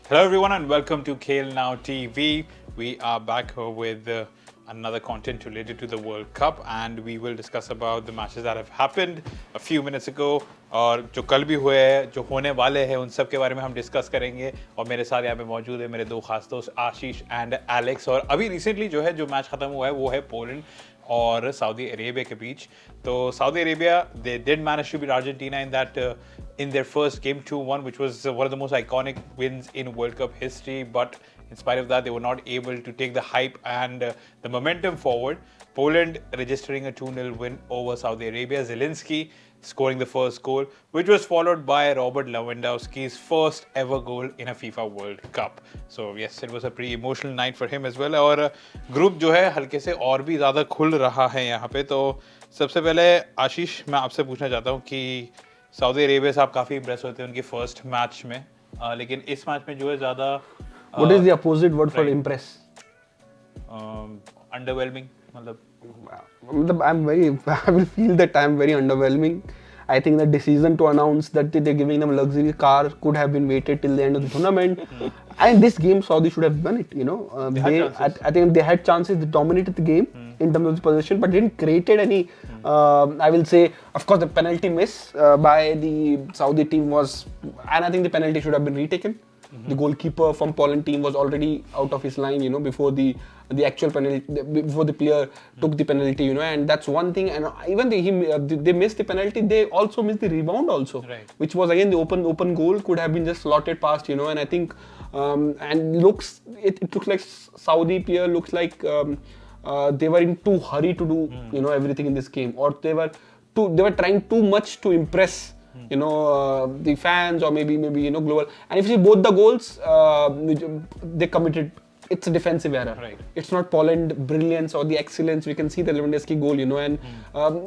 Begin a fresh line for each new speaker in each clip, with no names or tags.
Hello everyone and welcome to Khel Now TV. We are back here with another content related to the World Cup and we will discuss about the matches that have happened a few minutes ago और जो कल भी हुए हैं जो होने वाले हैं उन सब के बारे में हम डिस्कस करेंगे और मेरे साथ यहाँ पे मौजूद है मेरे दो खास दोस्त आशीष एंड एलेक्स और अभी रिसेंटली जो है जो मैच खत्म हुआ है वो है पोलैंड और सऊदी अरेबिया के बीच तो Saudi Arabia they did manage to beat Argentina in that in their first game 2-1 which was one of the most iconic wins in World Cup history but in spite of that they were not able to take the hype and the momentum forward. Poland registering a 2-0 win over Saudi Arabia. Zelensky scoring the first goal, which was followed by Robert Lewandowski's first ever goal in a FIFA World Cup. So yes, it was a pretty emotional night for him as well. और group जो है हल्के से और भी ज़्यादा खुल रहा है यहाँ पे. तो सबसे पहले आशीष मैं आपसे पूछना चाहता हूँ कि सऊदी अरेबिया से आप काफ़ी इम्प्रेस होते हैं उनके फर्स्ट मैच में, लेकिन इस मैच में जो है ज़्यादा
What is the opposite word for impress?
Underwhelming.
I will feel that I'm very underwhelming. I think the decision to announce that they're giving them a luxury car could have been waited till the end of the tournament. And this game, Saudi should have won it. I think they had chances. They dominated the game in terms of the possession, but didn't created any. I will say, of course, the penalty miss by the Saudi team was, and I think the penalty should have been retaken. The goalkeeper from Poland team was already out of his line, before the actual penalty, before the player took the penalty, and that's one thing. And even they missed the penalty, they also missed the rebound also,
right,
which was again the open goal, could have been just slotted past, and I think and it looks like Saudi player looks like they were in too hurry to do everything in this game, or they were trying too much to impress the fans or maybe global. And if you see both the goals, they committed. It's a defensive error.
Right.
It's not Poland brilliance or the excellence. We can see the Lewandowski goal, and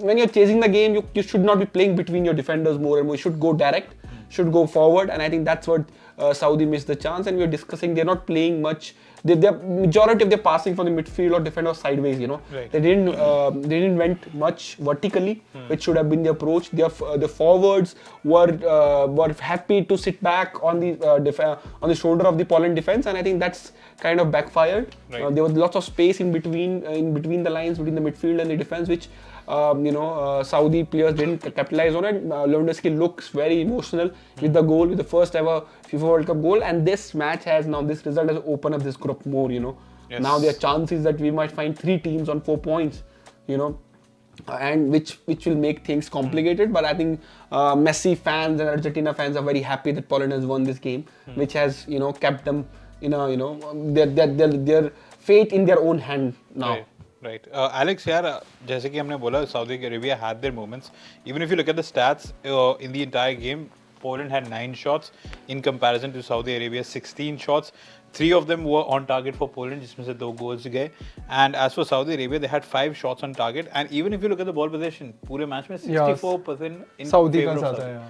when you're chasing the game, you should not be playing between your defenders more and more. You should go direct, should go forward, and I think that's what Saudi missed the chance. And we were discussing they're not playing much. The majority of their passing from the midfield or defender sideways,
Right.
They didn't went much vertically, which should have been the approach. The forwards were happy to sit back on the shoulder of the Poland defense, and I think that's kind of backfired.
Right.
There was lots of space in between the lines between the midfield and the defense, which Saudi players didn't capitalize on it. Lewandowski looks very emotional with the goal, with the first ever FIFA World Cup goal, and this result has opened up this group more.
Yes.
Now there are chances that we might find 3 teams on 4 points, and which will make things complicated. But I think Messi fans and Argentina fans are very happy that Poland has won this game, which has kept them their fate in their own hand now.
Right. Alex, यार जैसे कि हमने बोला Saudi Arabia had their moments. Even if you look at the stats in the entire game, Poland had 9 shots in comparison to Saudi Arabia 16 shots. 3 of them were on target for Poland, जिसमें से 2 goals गए. And as for Saudi Arabia, they had 5 shots on target. And even if you look at the ball possession, पूरे match में 64% in
Saudi
favor
का
of
ज़्यादा
Saudi.
है.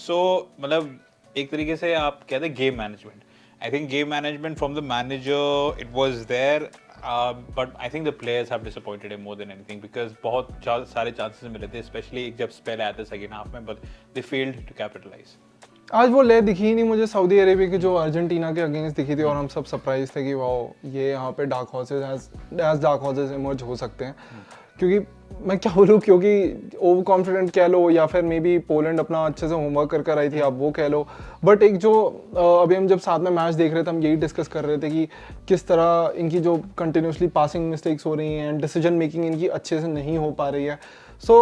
So मतलब एक तरीके से आप कहते हैं game management. I think game management from the manager, it was there. But I think the players have disappointed him more than anything because बहुत सारे chances मिले थे, especially जब spell आया था second half में, but they failed to capitalize.
आज वो ले दिखी ही नहीं मुझे सऊदी अरेबिया की जो अर्जेंटीना के अगेंस्ट दिखी थी और हम सब सरप्राइज थे कि वाओ ये यहाँ पे डार्क हॉर्सेस इमर्ज हो सकते हैं. क्योंकि मैं क्या बोलूँ, क्योंकि ओवर कॉन्फिडेंट कह लो या फिर मे बी पोलैंड अपना अच्छे से होमवर्क कर आई थी, आप वो कह लो. बट एक जो अभी हम जब साथ में मैच देख रहे थे हम यही डिस्कस कर रहे थे कि किस तरह इनकी जो कंटिन्यूसली पासिंग मिस्टेक्स हो रही हैं, डिसीजन मेकिंग इनकी अच्छे से नहीं हो पा रही है. सो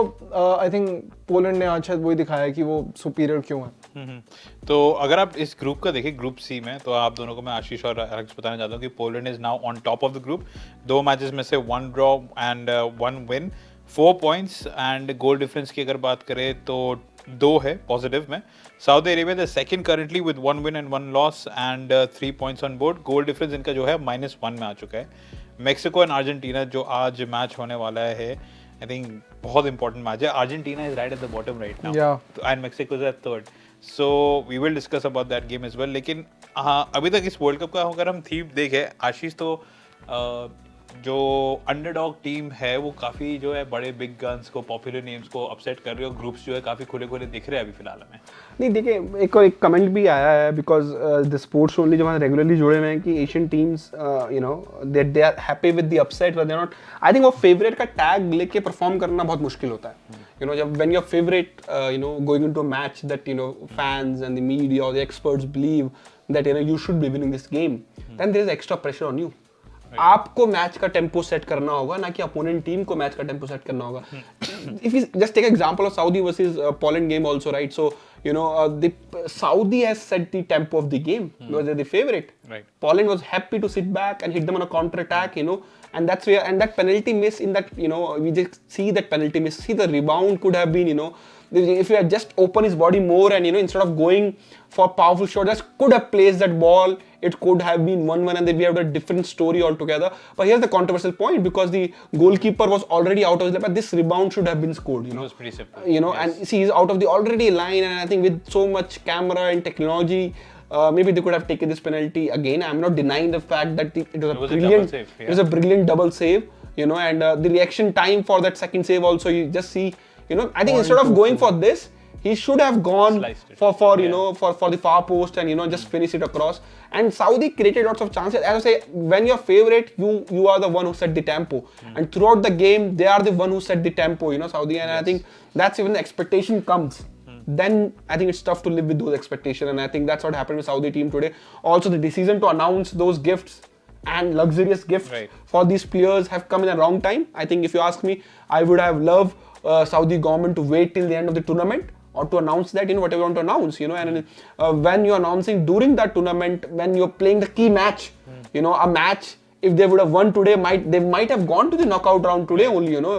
आई थिंक पोलैंड ने आज शायद वही दिखाया कि वो सुपीरियर क्यों है.
तो अगर आप इस ग्रुप का देखें, ग्रुप सी में, तो आप दोनों को मैं आशीष और एलेक्स बताना चाहता हूँ कि Poland is now on top of the group. 2 matches में से 1 draw and 1 win, 4 points. And goal difference की अगर बात करें तो 2 है पॉजिटिव में. Saudi Arabia the second currently with 1 win and 1 loss and 3 points on board. Goal difference इनका जो है -1 में आ चुका है. मेक्सिको एंड अर्जेंटीना जो आज मैच होने वाला है, आई थिंक बहुत इंपॉर्टेंट मैच है. Argentina is right at the bottom right now and Mexico is at third. So we will discuss about that game as well. लेकिन हाँ, अभी तक इस वर्ल्ड कप का अगर हम थीम देखें आशीष, तो जो अंडरडॉग टीम है वो काफी जो है बड़े बिग गन्स को, पॉपुलर नेम्स को अपसेट कर रही है और ग्रुप्स जो है काफी खुले खुले दिख रहे हैं अभी फिलहाल में।
नहीं देखिए, एक कमेंट भी आया है बिकॉज द स्पोर्ट्स ओनली जो हमारे रेगुलरली जुड़े हुए हैं कि Asian teams you know they are happy with the upset but they not. I think वो फेवरेट का टैग लेके परफॉर्म करना बहुत मुश्किल होता है। यू नो जब when your favourite you know going into a match that you know fans and the media और the experts believe that you know you should be winning this game, then there is extra pressure on you. आपको match का tempo set करना होगा, ना कि opponent team को match का tempo set करना होगा। If you just take example of Saudi versus Poland game also, right? So you know the Saudi has set the tempo of the game because they're the favorite.
Right.
Poland was happy to sit back and hit them on a counter attack, you know, and that's where, and that penalty miss in that, you know, we just see that penalty miss, see the rebound could have been, you know, if you had just opened his body more and, you know, instead of going for powerful shot, just could have placed that ball, it could have been 1-1 and then we have a different story altogether. But here's the controversial point, because the goalkeeper was already out of his line, but this rebound should have been scored, you know.
It was pretty simple.
You know,
Yes.
and see, he's out of the already line, and I think with so much camera and technology, maybe they could have taken this penalty again. I'm not denying the fact that it was a
double
brilliant,
save, yeah.
it was a brilliant double save, you know, and the reaction time for that second save also, you just see, you know, I think instead of going for this, he should have gone
Sliced it.
for you
Yeah.
know for the far post and, you know, just finish it across. And Saudi created lots of chances. As I say, when you're favorite, you are the one who set the tempo, and throughout the game they are the one who set the tempo, you know, Saudi. And I think that's even the expectation comes. Then I think it's tough to live with those expectations, and I think that's what happened with Saudi team today. Also, the decision to announce those gifts and luxurious gifts
Right.
for these players have come in a wrong time. I think if you ask me, I would have loved Saudi government to wait till the end of the tournament, or to announce that, you know, whatever you want to announce, you know. And when you're announcing during that tournament, when you're playing the key match, you know, a match, if they would have won today, they might have gone to the knockout round today only, you know.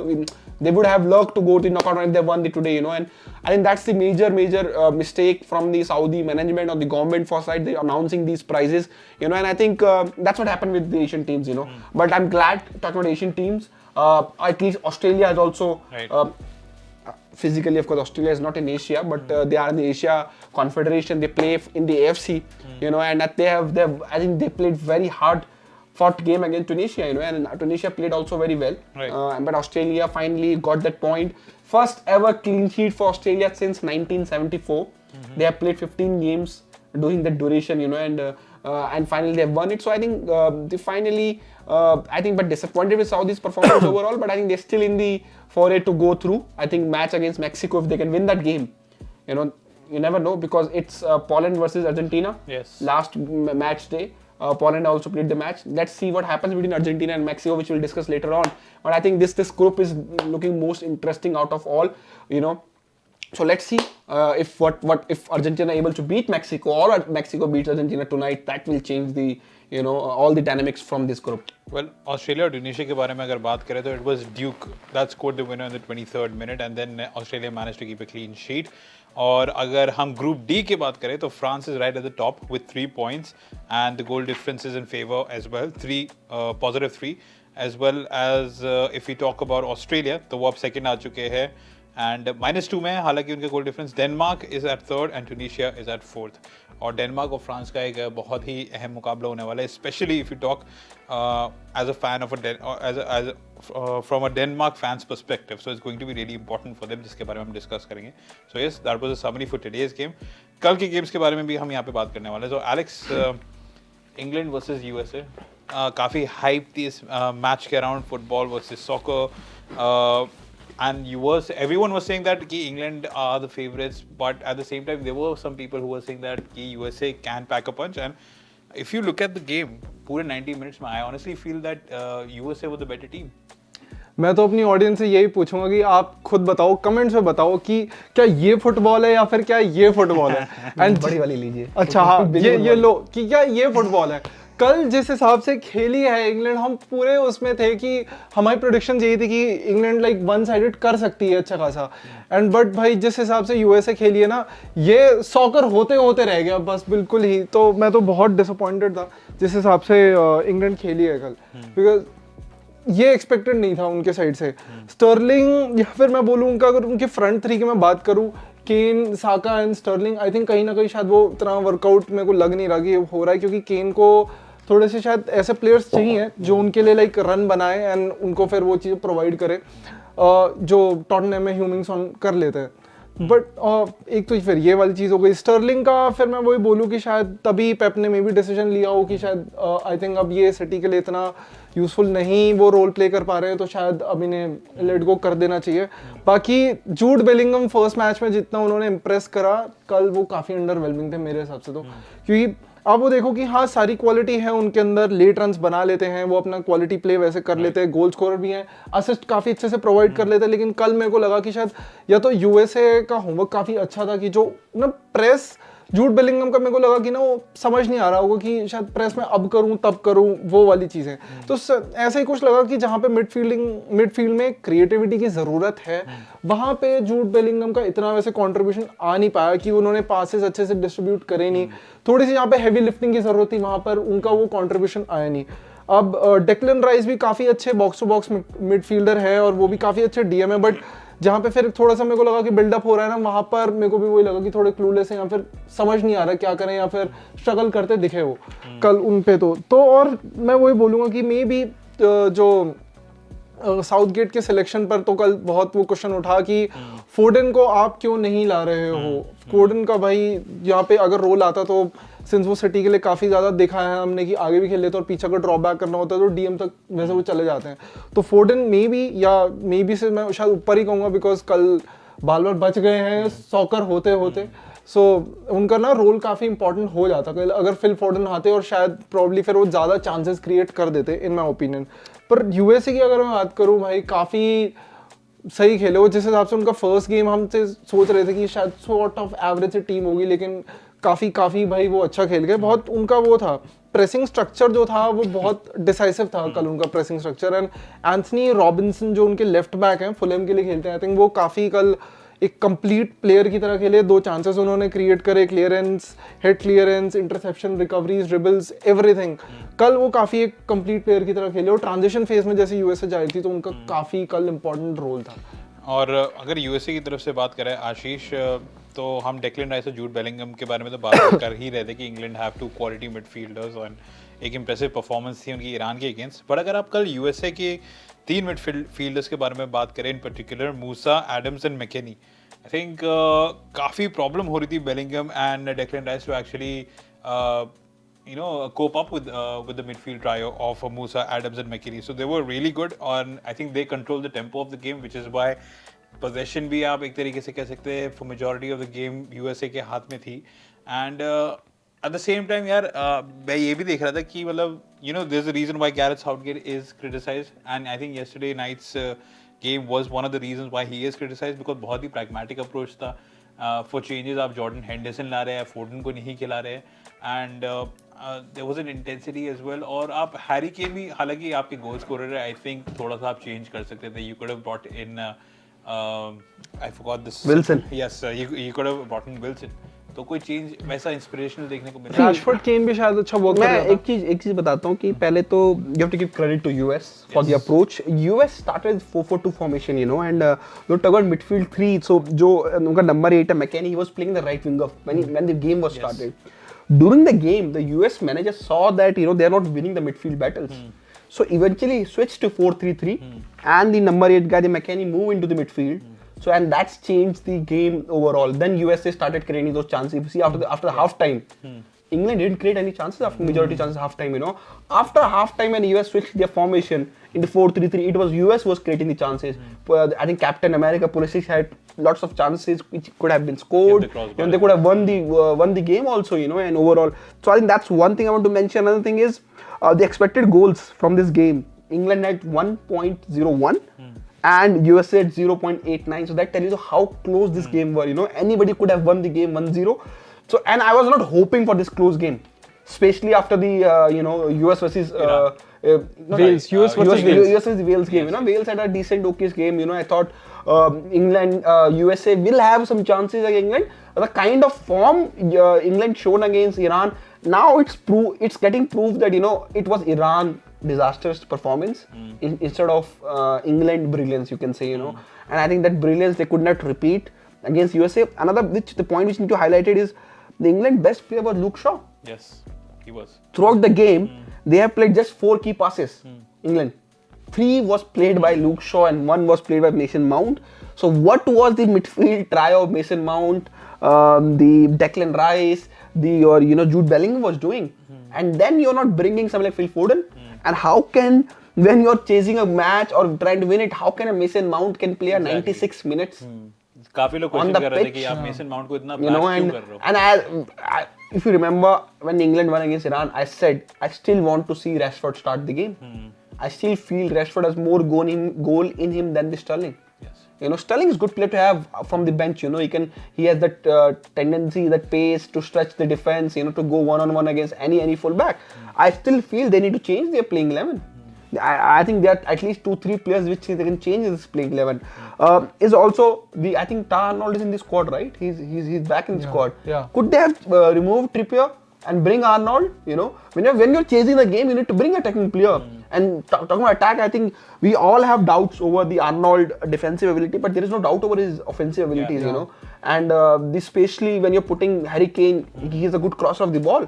They would have luck to go to the knockout round if they won the today, you know. And I think that's the major mistake from the Saudi management or the government for side. They're announcing these prizes, you know. And I think that's what happened with the Asian teams, you know. But I'm glad, talking about Asian teams, at least Australia has also
Right.
physically, of course, Australia is not in Asia, but they are in the Asia Confederation. They play in the AFC, you know, and that they have, I think they played very hard fought game against Tunisia, you know, and Tunisia played also very well.
Right.
But Australia finally got that point. First ever clean sheet for Australia since 1974. They have played 15 games during that duration, you know, and finally they have won it. So I think they finally, I think, but disappointed with Saudi's performance overall. But I think they're still in the foray to go through. I think match against Mexico, if they can win that game, you know, you never know, because it's Poland versus Argentina.
Yes.
Last match day. Poland also played the match. Let's see what happens between Argentina and Mexico, which we'll discuss later on. But I think this group is looking most interesting out of all, you know. So let's see if Argentina are able to beat Mexico, or Mexico beats Argentina tonight. That will change the, you know, all the dynamics from this group.
Well, Australia और Tunisia के बारे में अगर बात करें तो it was Duke that scored the winner in the 23rd minute, and then Australia managed to keep a clean sheet. और अगर हम ग्रुप डी की बात करें तो France is right at the top with 3 points, and the goal difference is in favor as well, positive 3, as well as if we talk about Australia तो वो अब second आ चुके हैं and -2 में, हालांकि उनके goal difference Denmark is at 3rd and Tunisia is at 4th. और Denmark और फ्रांस का एक बहुत ही अहम मुकाबला होने वाला है, specially if you talk as a fan of from a Denmark fans perspective. So it's going to be really important for them, जिसके बारे में हम डिस्कस करेंगे. So yes, that was a summary for today's game. कल के games के बारे में भी हम यहाँ पे बात करने वाले हैं. सो एलेक्स, इंग्लैंड वर्सेस यूएसए, काफ़ी हाइप थी इस मैच के around, football versus soccer. And everyone was saying that England are the favorites, but at the same time there were some people who were saying that USA can pack a punch. And if you look at the game, पूरे 90 minutes में, I honestly feel that USA were the better team.
मैं तो अपनी audience से यही पूछूंगा कि आप खुद बताओ, कमेंट्स में बताओ कि क्या ये फुटबॉल है या फिर क्या ये फुटबॉल है. एंड
बड़ी वाली लीजिए.
अच्छा हाँ, ये लो कि क्या ये फुटबॉल है. कल जिस हिसाब से खेली है इंग्लैंड, हम पूरे उसमें थे कि हमारी प्रेडिक्शन यही थी कि इंग्लैंड लाइक वन साइडेड कर सकती है अच्छा खासा. एंड बट भाई जिस हिसाब से यूएसए खेली है ना, ये सॉकर होते होते रह गया बस बिल्कुल ही. तो मैं तो बहुत डिसअपॉइंटेड था जिस हिसाब से इंग्लैंड खेली है कल, बिकॉज ये एक्सपेक्टेड नहीं था उनके साइड से. स्टर्लिंग या फिर मैं बोलूँ उनका, अगर उनके फ्रंट थ्री की मैं बात करूँ, केन, साका एंड स्टर्लिंग, आई थिंक कहीं ना कहीं शायद वो इतना वर्कआउट मेरे को लग नहीं रहा कि हो रहा है, क्योंकि केन को थोड़े से शायद ऐसे प्लेयर्स चाहिए जो उनके लिए लाइक रन बनाए एंड उनको फिर वो चीज़ प्रोवाइड करे जो टॉटनहम में ह्यूमिंग सॉन कर लेते हैं। बट एक तो फिर ये वाली चीज़ हो गई। स्टर्लिंग का फिर मैं वही बोलूँ कि शायद तभी पेप ने मे भी डिसीजन लिया हो कि शायद आई थिंक अब ये सिटी के लिए इतना यूजफुल नहीं वो रोल प्ले कर पा रहे हैं, तो शायद अब इन्हें लेट गो कर देना चाहिए। बाकी जूड बेलिंगम फर्स्ट मैच में जितना उन्होंने इम्प्रेस करा कल, वो काफ़ी अंडरवेलमिंग थे मेरे हिसाब से। तो क्योंकि अब वो देखो कि हाँ सारी क्वालिटी है उनके अंदर, लेट रन्स बना लेते हैं, वो अपना क्वालिटी प्ले वैसे कर लेते हैं, गोल स्कोरर भी हैं, असिस्ट काफ़ी अच्छे से प्रोवाइड कर लेते हैं। लेकिन कल मेरे को लगा कि शायद या तो यूएसए का होमवर्क काफ़ी अच्छा था कि जो ना प्रेस जूड बेलिंगम का मेरे को लगा कि ना वो समझ नहीं आ रहा होगा कि शायद प्रेस में अब करूं तब करूं, वो वाली चीज़ें। तो ऐसा ही कुछ लगा कि जहाँ पे मिडफील्ड में क्रिएटिविटी की ज़रूरत है, वहाँ पे जूड बेलिंगम का इतना वैसे कंट्रीब्यूशन आ नहीं पाया कि उन्होंने पासेस अच्छे से डिस्ट्रीब्यूट करे नहीं। थोड़ी सी जहाँ पे हैवी लिफ्टिंग की ज़रूरत थी वहाँ पर उनका वो कंट्रीब्यूशन आया नहीं। अब डेक्लन राइस भी काफ़ी अच्छे बॉक्स टू बॉक्स मिडफील्डर है और वो भी काफ़ी अच्छे डीएम है, बट जहाँ पे फिर थोड़ा सा मेरे को लगा कि बिल्डअप हो रहा है ना, वहाँ पर मेरे को भी वही लगा कि थोड़े क्लूलेस हैं या फिर समझ नहीं आ रहा क्या करें, या फिर स्ट्रगल करते दिखे वो कल उन पे। तो और मैं वही बोलूँगा कि मे भी जो साउथगेट के सिलेक्शन पर तो कल बहुत वो क्वेश्चन उठा कि फोर्डन को आप क्यों नहीं ला रहे हो। फोर्डन का भाई यहाँ पे अगर रोल आता तो सिंस वो सिटी के लिए काफ़ी ज़्यादा देखा है हमने कि आगे भी खेल लेते और पीछे अगर ड्रॉप बैक करना होता है तो डीएम तक वैसे वो चले जाते हैं। तो फोर्डन मे बी से मैं शायद ऊपर ही कहूँगा, बिकॉज कल बाल बाल बच गए हैं सॉकर होते होते। सो उनका ना रोल काफ़ी इंपॉर्टेंट हो जाता कल अगर फिल फोर्डन आते, और शायद प्रॉब्ली फिर वो ज़्यादा चांसेस क्रिएट कर देते इन माई ओपिनियन। पर यूएसए की अगर मैं बात करूँ भाई, काफ़ी सही खेले वो। जिस हिसाब से उनका फर्स्ट गेम हम से सोच रहे थे कि शायद सॉर्ट ऑफ एवरेज टीम होगी, लेकिन काफ़ी भाई वो अच्छा खेल गए। बहुत उनका वो था प्रेसिंग स्ट्रक्चर जो था वो बहुत डिसाइसिव था कल उनका pressing structure. And Anthony Robinson जो उनके लेफ्ट बैक हैं, फुलहैम के लिए खेलते हैं, आई थिंक वो काफ़ी कल एक कंप्लीट प्लेयर की तरह खेले। 2 चांसेस उन्होंने क्रिएट करे, clearance, head clearance, interception, recoveries, dribbles, everything. कल वो काफ़ी एक कंप्लीट प्लेयर की तरह खेले और ट्रांजिशन फेज में जैसे यूएसए जा रही थी तो उनका काफ़ी कल इंपॉर्टेंट रोल था।
और अगर यूएसए की तरफ से बात करें आशीष, तो हम डेक्लन राइस और जूड बेलिंगम के बारे में तो बात कर ही रहे थे कि इंग्लैंड हैव 2 क्वालिटी मिडफील्डर्स और एक इंप्रेसिव परफॉर्मेंस थी उनकी ईरान के अगेंस्ट। बट अगर आप कल यूएसए के 3 मिडफील्डर्स के बारे में बात करें, in particular Musah, Adams and McKennie, I think काफ़ी प्रॉब्लम हो रही थी Bellingham and Declan Rice to actually cope up with the midfield trio of Musa, Adams and McKinney. So they were really good and I think they controlled the tempo of the game, which is why possession भी आप एक तरीके से कह सकते हैं for majority of the game USA के हाथ में थी। And at the same time यार मैं ये भी देख रहा था कि मतलब there's a reason why Gareth Southgate is criticized, and I think yesterday night's game was one of the reasons why he is criticized, because बहुत ही pragmatic approach था। For changes आप जॉर्डन हेंडरसन ला रहे हैं, फोर्डन को नहीं खिला रहे हैं, and there was an intensity as well. और आप हैरी केन भी, हालांकि आपके गोल स्कोरर है, आई थिंक थोड़ा सा आप चेंज कर सकते थे। You could have brought in I forgot this
Wilson.
Yes, you could have brought in Wilson. तो कोई चेंज वैसा इंस्पिरेशनल देखने को मिला।
रैशफोर्ड केन भी शायद अच्छा वर्क कर रहा था।
मैं एक चीज बताता हूँ कि पहले तो you have to give credit to US for the approach. US started 4-4-2 formation, and वो टगड मिडफील्ड 3। सो जो उनका नंबर 8 है McKennie, he was playing the right winger when the game was started. During the game, the US manager saw that they are not winning the midfield battles. So eventually he switched to 4-3-3, and the number 8 guy, the McKennie, moved into the midfield. So and that's changed the game overall. Then USA started creating those chances. You see, after the half time, England didn't create any chances after majority chances half time. After half time when US switched their formation into 4-3-3, it was US who was creating the chances. I think Captain America Pulisic had lots of chances which could have been scored. They could have won the game also. And overall, so I think that's one thing I want to mention. Another thing is the expected goals from this game. England at 1.01. And USA at 0.89. So that tells you how close this game were. Anybody could have won the game 1-0. So, and I was not hoping for this close game, especially after the US versus
Wales. US
versus Wales game. Wales had a decent, okay game. I thought England, USA will have some chances against England. The kind of form England shown against Iran, now it's getting proved that it was Iran disastrous performance instead of England brilliance, you can say. And I think that brilliance they could not repeat against USA. The point which need to highlight it is the England best player was Luke Shaw.
Yes, he was.
Throughout the game, they have played just 4 key passes. England. 3 was played by Luke Shaw and 1 was played by Mason Mount. So what was the midfield trio of Mason Mount, the Declan Rice, Jude Bellingham was doing? And then you're not bringing someone like Phil Foden. And how can, when you're chasing a match or trying to win it, how can a Mason Mount can play a 96 minutes?
काफी लोग question कर रहे थे कि आप mason mount को इतना back क्यों कर रहे हो?
And if you remember when England won against Iran, I said I still want to see Rashford start the game. I still feel Rashford has more goal in him than the Sterling.
Yes.
Sterling is a good player to have from the bench. He has that tendency, that pace to stretch the defense. To go one-on-one against any fullback. I still feel they need to change their playing 11. I think there are at least 2-3 players which they can change in this playing 11. Is also I think Tah Arnold is in the squad, right? He's back in the squad.
Yeah.
Could they have removed Trippier and bring Arnold? When you're chasing the game, you need to bring a attacking player. And talking about attack, I think we all have doubts over the Arnold defensive ability, but there is no doubt over his offensive abilities. And especially when you're putting Harry Kane, he is a good crosser of the ball.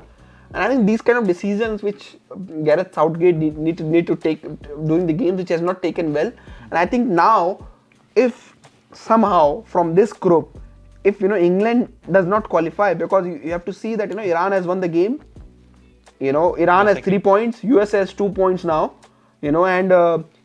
And I think these kind of decisions which Gareth Southgate need to take during the games, which has not taken well. And I think now, if somehow from this group, if England does not qualify, because you have to see that Iran has won the game. Iran has 3 points, USA has 2 points now. And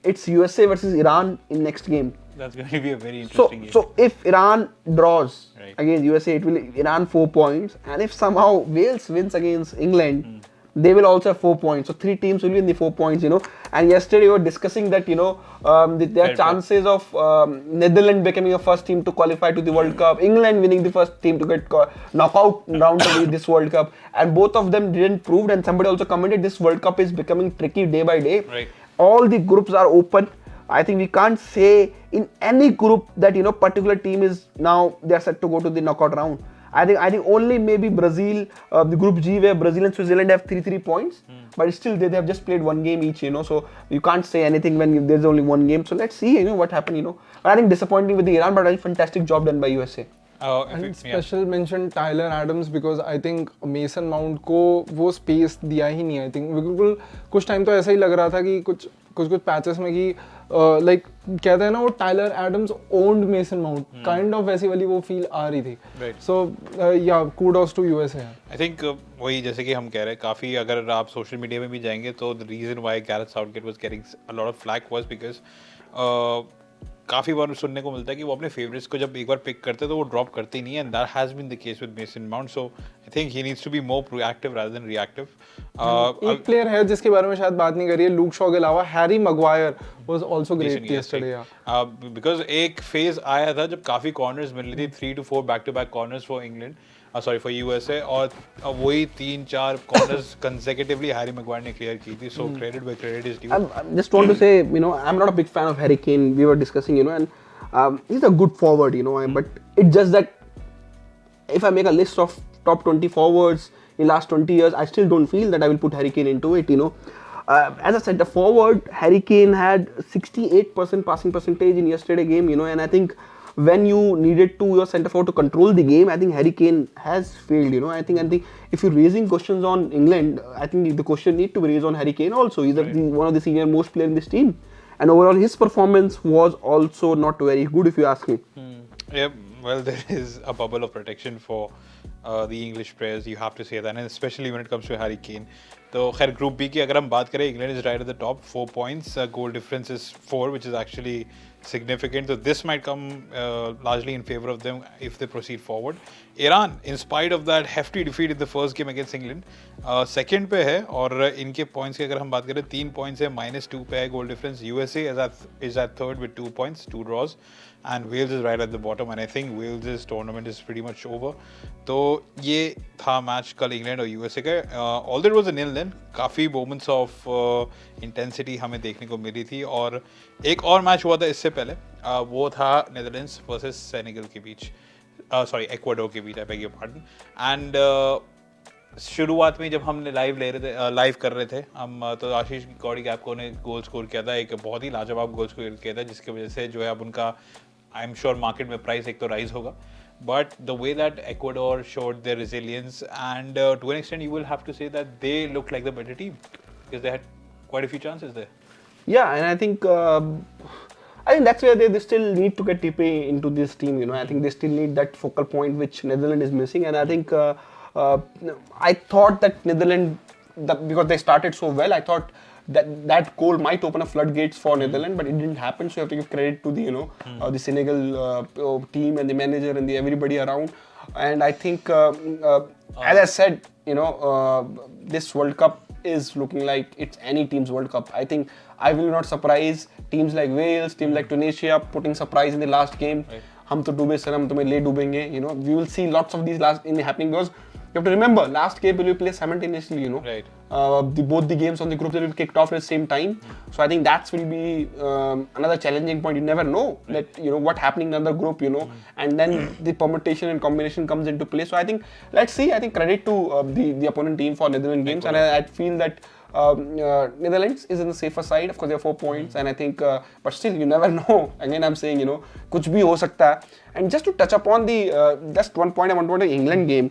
it's USA versus Iran in next game.
That's going to be a very interesting game.
So if Iran draws against USA, it will Iran 4 points, and if somehow Wales wins against England, they will also have 4 points. So 3 teams will be in the 4 points. And yesterday we were discussing that there are chances of Netherlands becoming a first team to qualify to the World Cup, England winning the first team to get knockout round to this World Cup, and both of them didn't prove. And somebody also commented this World Cup is becoming tricky day by day.
Right.
All the groups are open. I think we can't say in any group that particular team is now they are set to go to the knockout round. I think only maybe Brazil, the Group G, where Brazil and Switzerland have 3 points, but still they have just played 1 game each. So you can't say anything when there's only 1 game. So let's see what happened. But I think disappointing with the Iran, but I think fantastic job done by USA.
And special mention Tyler Adams, because I think Mason Mount को वो space दिया ही नहीं. I think बिल्कुल कुछ time तो ऐसा ही लग रहा था कि कुछ patches में कि like कहते हैं ना वो Tyler Adams owned Mason Mount, kind of वैसी वाली वो feel आ रही थी.
Right.
So yeah, kudos to USA.
I think वही जैसे कि हम कह रहे हैं, काफ़ी अगर आप सोशल मीडिया में भी जाएंगे तो the reason why Gareth Southgate was getting a lot of flack was because काफ़ी बार सुनने को मिलता है कि वो अपने फेवरेट्स को जब एक बार पिक करते हैं तो वो ड्रॉप करते ही नहीं है, and that has been the case with Mason Mount. So I think he needs to be more proactive rather than reactive.
एक प्लेयर है जिसके बारे में शायद बात नहीं करी है लूक शॉ के अलावा, Harry Maguire was also great yesterday.
Because एक फेज आया था जब काफ़ी कॉर्नर्स मिल रही थी, 3 to 4 back to back corners for England, for USA, और वही 3-4 कॉर्नर्स कंसेक्यूटिवली हैरी मैगवायर ने क्लियर की थी. So credit where credit is due.
I just want to say, I'm not a big fan of Harry Kane. We were discussing, and he's a good forward, but it's just that if I make a list of top 20 forwards in last 20 years, I still don't feel that I will put Harry Kane into it, As a centre forward, Harry Kane had 68% passing percentage in yesterday game, and I think when you needed your centre forward to control the game, I think Harry Kane has failed. I think if you're raising questions on England, I think the question need to be raised on Harry Kane also. He's one of the senior most player in this team, and overall his performance was also not very good, if you ask me.
Yeah, well, there is a bubble of protection for the English players, you have to say that, and especially when it comes to Harry Kane. तो खैर group B की अगर हम बात करें, England is right at the top, 4 points, goal difference is 4, which is actually significant. So this might come largely in favor of them if they proceed forward. Iran, in spite of that hefty defeat in the first game against England, second पे है, और इनके points की अगर हम बात करें 3 points है, -2 पे है गोल difference. USA is at third with 2 points, 2 draws, and Wales is right at the bottom, and I think Wales' tournament is pretty much over. तो ये था मैच कल इंग्लैंड और यूएसए का. Although it was a nil then, काफ़ी moments of intensity हमें देखने को मिली थी. और एक और मैच हुआ था इससे पहले, वो था नेदरलैंड्स वर्सेस सेनेगल के बीच, एक्वाडोर के बीच, I beg your pardon. And शुरुआत में जब हमने लाइव कर रहे थे हम, तो आशीष गौड़ी कैप्को ने गोल स्कोर किया था, एक बहुत ही लाजवाब गोल स्कोर किया था, जिसकी वजह से जो है अब उनका आई एम श्योर मार्केट में प्राइस एक तो राइज होगा. But the way that Ecuador showed their resilience, and to an extent you will have to say that they looked like the better team. because they had quite a few chances there.
Yeah, and I think that's where they still need to get Tipe into this team. You know, I think they still need that focal point which Netherlands is missing, and I think I thought that Netherlands, because they started so well, I thought that goal might open up floodgates for Netherlands, but it didn't happen. So you have to give credit to the the Senegal team and the manager and the everybody around. And I think, as I said, this World Cup is looking like it's any team's World Cup. I think I will not surprise teams like Wales, teams like Tunisia putting surprise in the last game. हम तो डूबे sir, हम तुम्हें ले डूबेंगे. We will see lots of these last in happening because you have to remember last game will be played simultaneously.
Right.
Both the games on the group will be kicked off at the same time. So I think that will be another challenging point. You never know that what happening in another group. And then the permutation and combination comes into play. So I think let's see. I think credit to the opponent team for Netherlands games, and I feel that Netherlands is in the safer side. Of course, they have 4 points, and I think, but still, you never know. Again, I'm saying, कुछ भी हो सकता है. And just to touch upon the just one point I want to the England game.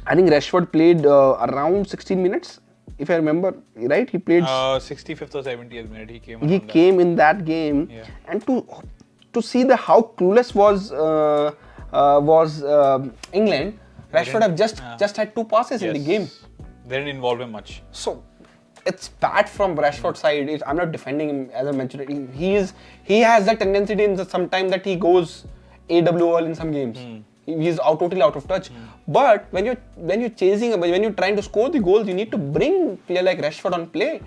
I think Rashford played around 16 minutes, if I remember right. He played
65th or 70th minute. He
came in that game, and to see how clueless was England. Rashford have just had 2 passes in the game.
They didn't involve him much. So
it's bad from Rashford's side. I'm not defending him, as I mentioned. He has that tendency in some time that he goes AWOL in some games. He's totally out of touch. But when you're chasing, when you're trying to score the goals, you need to bring player like Rashford on play,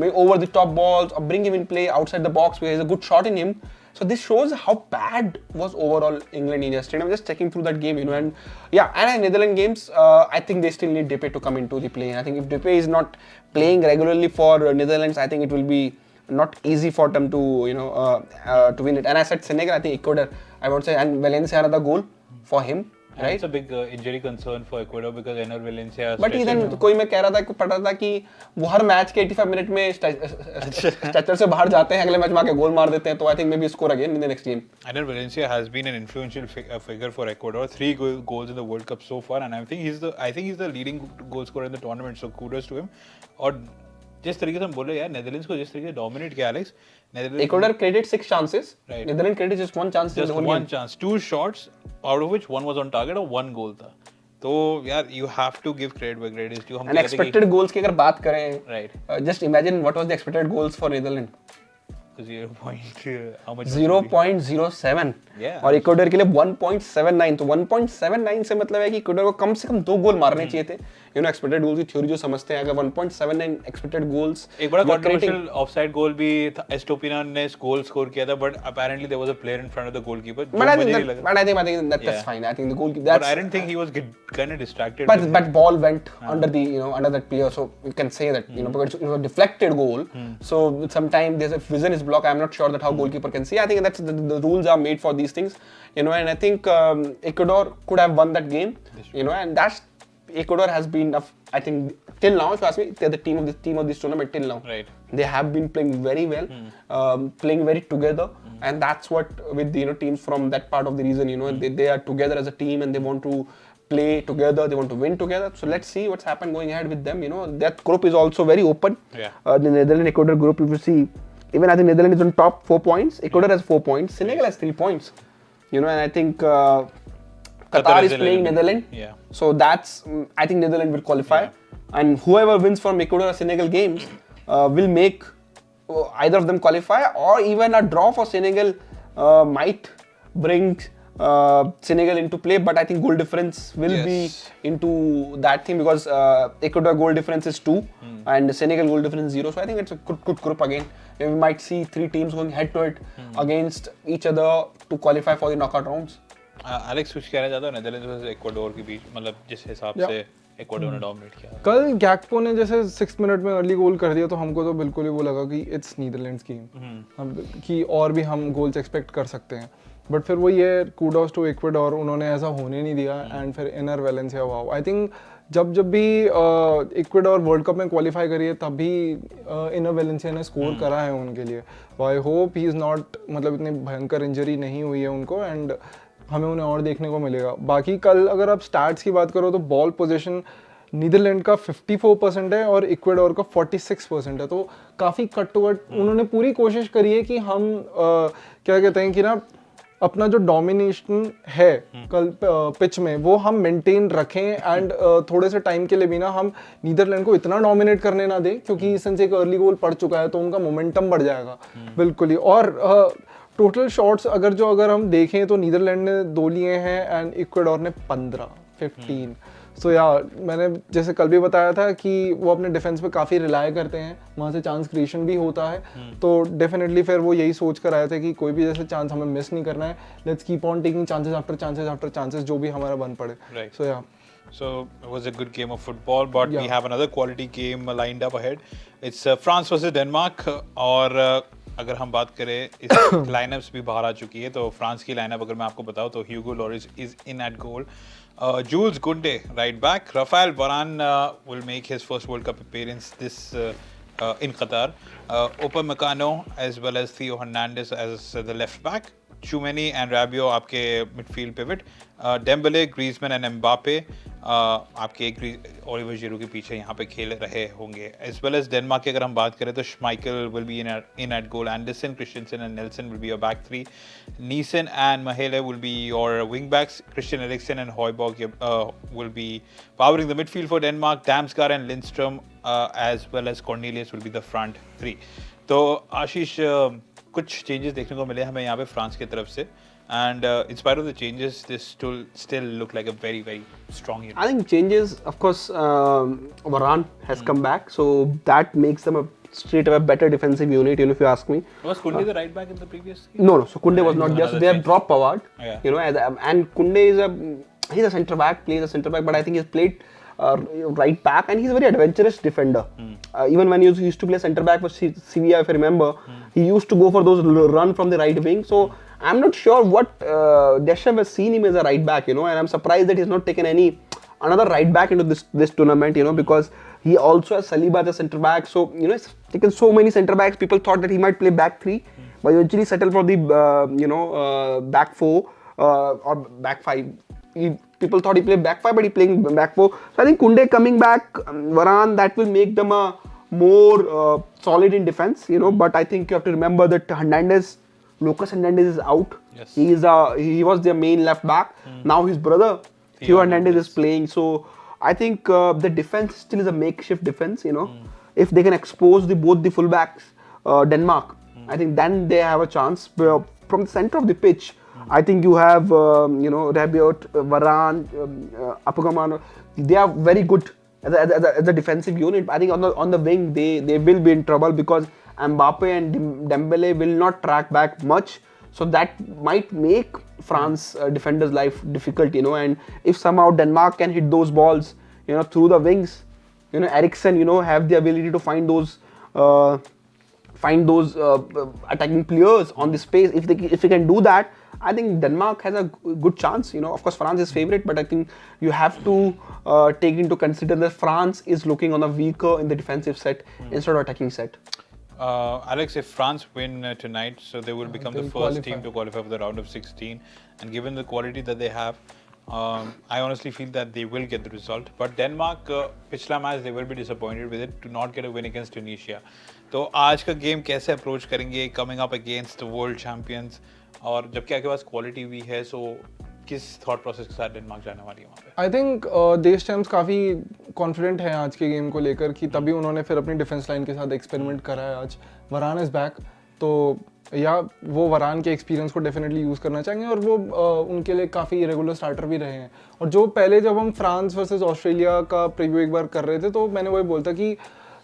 over the top balls, or bring him in play outside the box where there's a good shot in him. So this shows how bad was overall England in yesterday. I'm just checking through that game, and Netherlands games, I think they still need Depay to come into the play. And I think if Depay is not playing regularly for Netherlands, I think it will be not easy for them to to win it. And I said Senegal, I think Ecuador, I would say, and Valencia another goal for him.
And right? It's a big injury concern for Ecuador because Enner Valencia.
But then कोई मैं कह रहा था कि पढ़ रहा था कि वो हर मैच के 85 मिनट में स्ट्रेचर से बाहर जाते हैं, अगले मैच में आके गोल मार देते हैं, तो I think maybe score again in the next game.
Enner Valencia has been an influential figure for Ecuador. 3 goals in the World Cup so far, and I think he's the leading goal scorer in the tournament. So kudos to him. और जिस तरीके से हम बोले यार, Netherlands को जिस तरीके से डोमिनेट किया Alex,
Ecuador created 6 chances. Right. Netherlands created just 1 chance.
Just one chance. 2 shots, out of which 1 was on target और 1 goal था. तो यार, you have to give credit where credit is due.
And expected goals की अगर बात करें,
right.
Just imagine what was the expected goals for Netherlands.
0.07.
और Ecuador के लिए 1.79. तो 1.79 से मतलब है कि इक्वाडोर को कम से कम 2 गोल मारने चाहिए थे. एक्सपेक्टेड गोल की थ्योरी जो समझते हैं, अगर 1.79 एक्सपेक्टेड गोल्स.
एक बड़ा कंट्रोवर्शियल ऑफसाइड गोल भी एस्टोपिना ने गोल स्कोर किया था, but apparently there was a player in front of the goalkeeper.
But I think that's fine. I think the goalkeeper.
But I didn't think he was kind of distracted.
But ball went under the under that player, so you can say that because it was a deflected goal. So sometimes there's a vision is blocked. I'm not sure that how goalkeeper can see. I think that's the rules are made for these things, and I think Ecuador could have won that game, and that's Ecuador has been, I think, till now, if you ask me, they're the team of this tournament till now.
Right.
They have been playing very well, playing very together, and that's what with the teams from that part of the region, they are together as a team and they want to play together, they want to win together. So let's see what's happened going ahead with them. That group is also very open.
Yeah.
The Netherlands-Ecuador group, if you see, even I think Netherlands is on top 4 points. Ecuador has 4 points. Senegal has 3 points. And I think Qatar is playing Netherlands.
Yeah.
So that's, I think Netherlands will qualify. Yeah. And whoever wins from Ecuador or Senegal games will make either of them qualify, or even a draw for Senegal might bring Senegal into play. But I think goal difference will be into that thing, because Ecuador goal difference is 2 and Senegal goal difference 0. So I think it's a good group again. We might see 3 teams going head to head against each other to qualify for the knockout rounds.
Alex, कुछ कहना चाहता हूँ Netherlands versus Ecuador के बीच, मतलब जिस हिसाब से Ecuador ने डोमिनेट किया.
कल गैक्पो ने जैसे 6 मिनट में अर्ली गोल कर दिया, तो हमको तो बिल्कुल ही वो लगा कि इट्स नीदरलैंड्स गेम, कि और भी हम गोल्स एक्सपेक्ट कर सकते हैं. बट फिर वो ये कूडोस टू इक्वाडोर, उन्होंने ऐसा होने नहीं दिया. एंड फिर inner Valencia, wow, I think जब भी इक्वाडोर वर्ल्ड कप में क्वालिफाई करी है, तब भी इनर वेलेंसिया ने स्कोर करा है उनके लिए. I hope he is not, मतलब इतनी भयंकर इंजरी नहीं हुई है उनको, एंड हमें उन्हें और देखने को मिलेगा. बाकी कल अगर आप स्टैट्स की बात करो तो बॉल पोजीशन नीदरलैंड का 54% है और इक्वेडोर का 46% है, तो काफ़ी कट टू कट उन्होंने पूरी कोशिश करी है कि हम क्या कहते हैं कि ना अपना जो डोमिनेशन है कल पिच में वो हम मेंटेन रखें एंड थोड़े से टाइम के लिए भी ना हम नीदरलैंड को इतना डोमिनेट करने ना दें, क्योंकि सिंस एक अर्ली गोल पड़ चुका है तो उनका मोमेंटम बढ़ जाएगा बिल्कुल ही। और टोटल शॉट्स अगर हम देखें तो नीदरलैंड ने 2 लिए हैं एंड इक्वेडोर ने 15 सो या मैंने जैसे कल भी बताया था कि वो अपने डिफेंस पे काफ़ी रिलाय करते हैं, वहाँ से चांस क्रिएशन भी होता है, तो डेफिनेटली फिर वो यही सोच कर आए थे कि कोई भी जैसे चांस हमें मिस नहीं करना है, let's keep on taking chances after chances after chances, जो भी हमारा बन पड़े। सो या
So it was a good game of football, but we have another quality game lined up ahead. It's France versus Denmark. और अगर हम बात करें इस लाइनअप्स भी बाहर आ चुकी है, तो फ्रांस की लाइनअप अगर मैं आपको बताऊं तो Hugo Lloris is in at goal, Jules Koundé right back, Rafael Varane will make his first World Cup appearance this in Qatar, Upamecano as well as Theo Hernandez as the left back, Tchouameni and Rabiot आपके midfield pivot, Dembele, Griezmann and Mbappe आपके Oliver जिरू के पीछे यहाँ पे खेल रहे होंगे। As well as Denmark की अगर हम बात करें तो Schmeichel will be in at goal, Andersen, Christensen and Nelsson will be your back three, Nissen and Maehle will be your wing backs, Christian Eriksen and हॉयबॉग will be powering the midfield for Denmark, Damsgaard and Lindstrom as well as Cornelius will be the front three. तो आशीष, कुछ changes देखने को मिले हमें यहाँ पे France की तरफ से, and in spite of the changes, this still look like a very, very strong unit.
I think changes, of course, Varane has come back, so that makes them a straight away better defensive unit, you know, if you ask me.
Was Koundé the right back in the previous game?
No, so Koundé was not there, so they have dropped Pavard, you know, and Koundé he's a centre back, plays a centre back, but I think he's played right back, and he's a very adventurous defender. Even when he used to play centre back for Sevilla, if I remember, he used to go for those run from the right wing, so I'm not sure what Deschamps has seen him as a right back, you know, and I'm surprised that he's not taken another right back into this tournament, you know, because he also has Saliba as a centre back, so you know, he's taken so many centre backs. People thought that he might play back three, but eventually settled for the back four or back five. People thought he played back five, but he playing back four. So I think Koundé coming back, Varane, that will make them a more solid in defense, you know. But I think you have to remember that Lucas Hernandez is out.
Yes.
He was their main left back. Now his brother Theo Hernandez is playing. So I think the defense still is a makeshift defense. You know, if they can expose both the fullbacks, Denmark, I think then they have a chance. But from the center of the pitch, I think you have Rabiot, Varane, Upamecano. They are very good as a defensive unit. I think on the wing they will be in trouble because Mbappe and Dembele will not track back much, so that might make France defenders' life difficult, you know. And if somehow Denmark can hit those balls, you know, through the wings, you know, Eriksen, you know, have the ability to find those attacking players on the space. If they can do that, I think Denmark has a good chance. You know, of course, France is favorite, but I think you have to take into consider that France is looking on a weaker in the defensive set instead of attacking set.
Alex, if France win tonight, so they will become the first team to qualify for the round of 16. And given the quality that they have, I honestly feel that they will get the result. But Denmark, पिछला match, they will be disappointed with it to not get a win against Tunisia. तो आज का game कैसे approach करेंगे coming up against world champions, और जबकि आपके पास quality भी है, सो किस थॉट प्रोसेस के साथ डेनमार्क जाने वाली है वहाँ पे?
आई थिंक देशचैम्प्स काफ़ी कॉन्फिडेंट हैं आज के गेम को लेकर कि तभी उन्होंने फिर अपनी डिफेंस लाइन के साथ एक्सपेरिमेंट करा है आज। वरान इज़ बैक, तो या वो वरान के एक्सपीरियंस को डेफिनेटली यूज़ करना चाहेंगे, और वो उनके लिए काफ़ी रेगुलर स्टार्टर भी रहे हैं। और जो पहले जब हम फ्रांस वर्सेस ऑस्ट्रेलिया का प्रीव्यू एक बार कर रहे थे तो मैंने वही बोलता कि